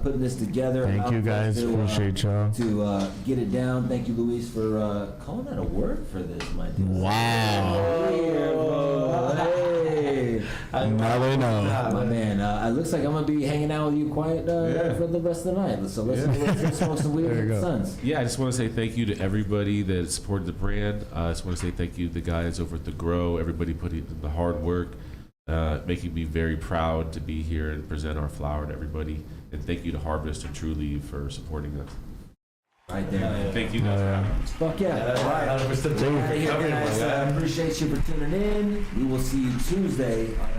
putting this together. Thank you guys. Appreciate y'all. To get it down. Thank you, Luis, for calling out a word for this, my dude. Wow. Hey. Now they know. My man, it looks like I'm going to be hanging out with you quiet for the rest of the night. So let's smoke some weed There you with the go. Suns. Yeah, I just want to say thank you to everybody that supported the brand. I just want to say thank you to the guys over at The Grow, everybody putting in the hard work, making me very proud to be here and present our flower to everybody. And thank you to Harvest and Truly for supporting us. Right there. And thank you guys. Fuck yeah. All right. Out of here, guys. I appreciate you for tuning in. We will see you Tuesday on our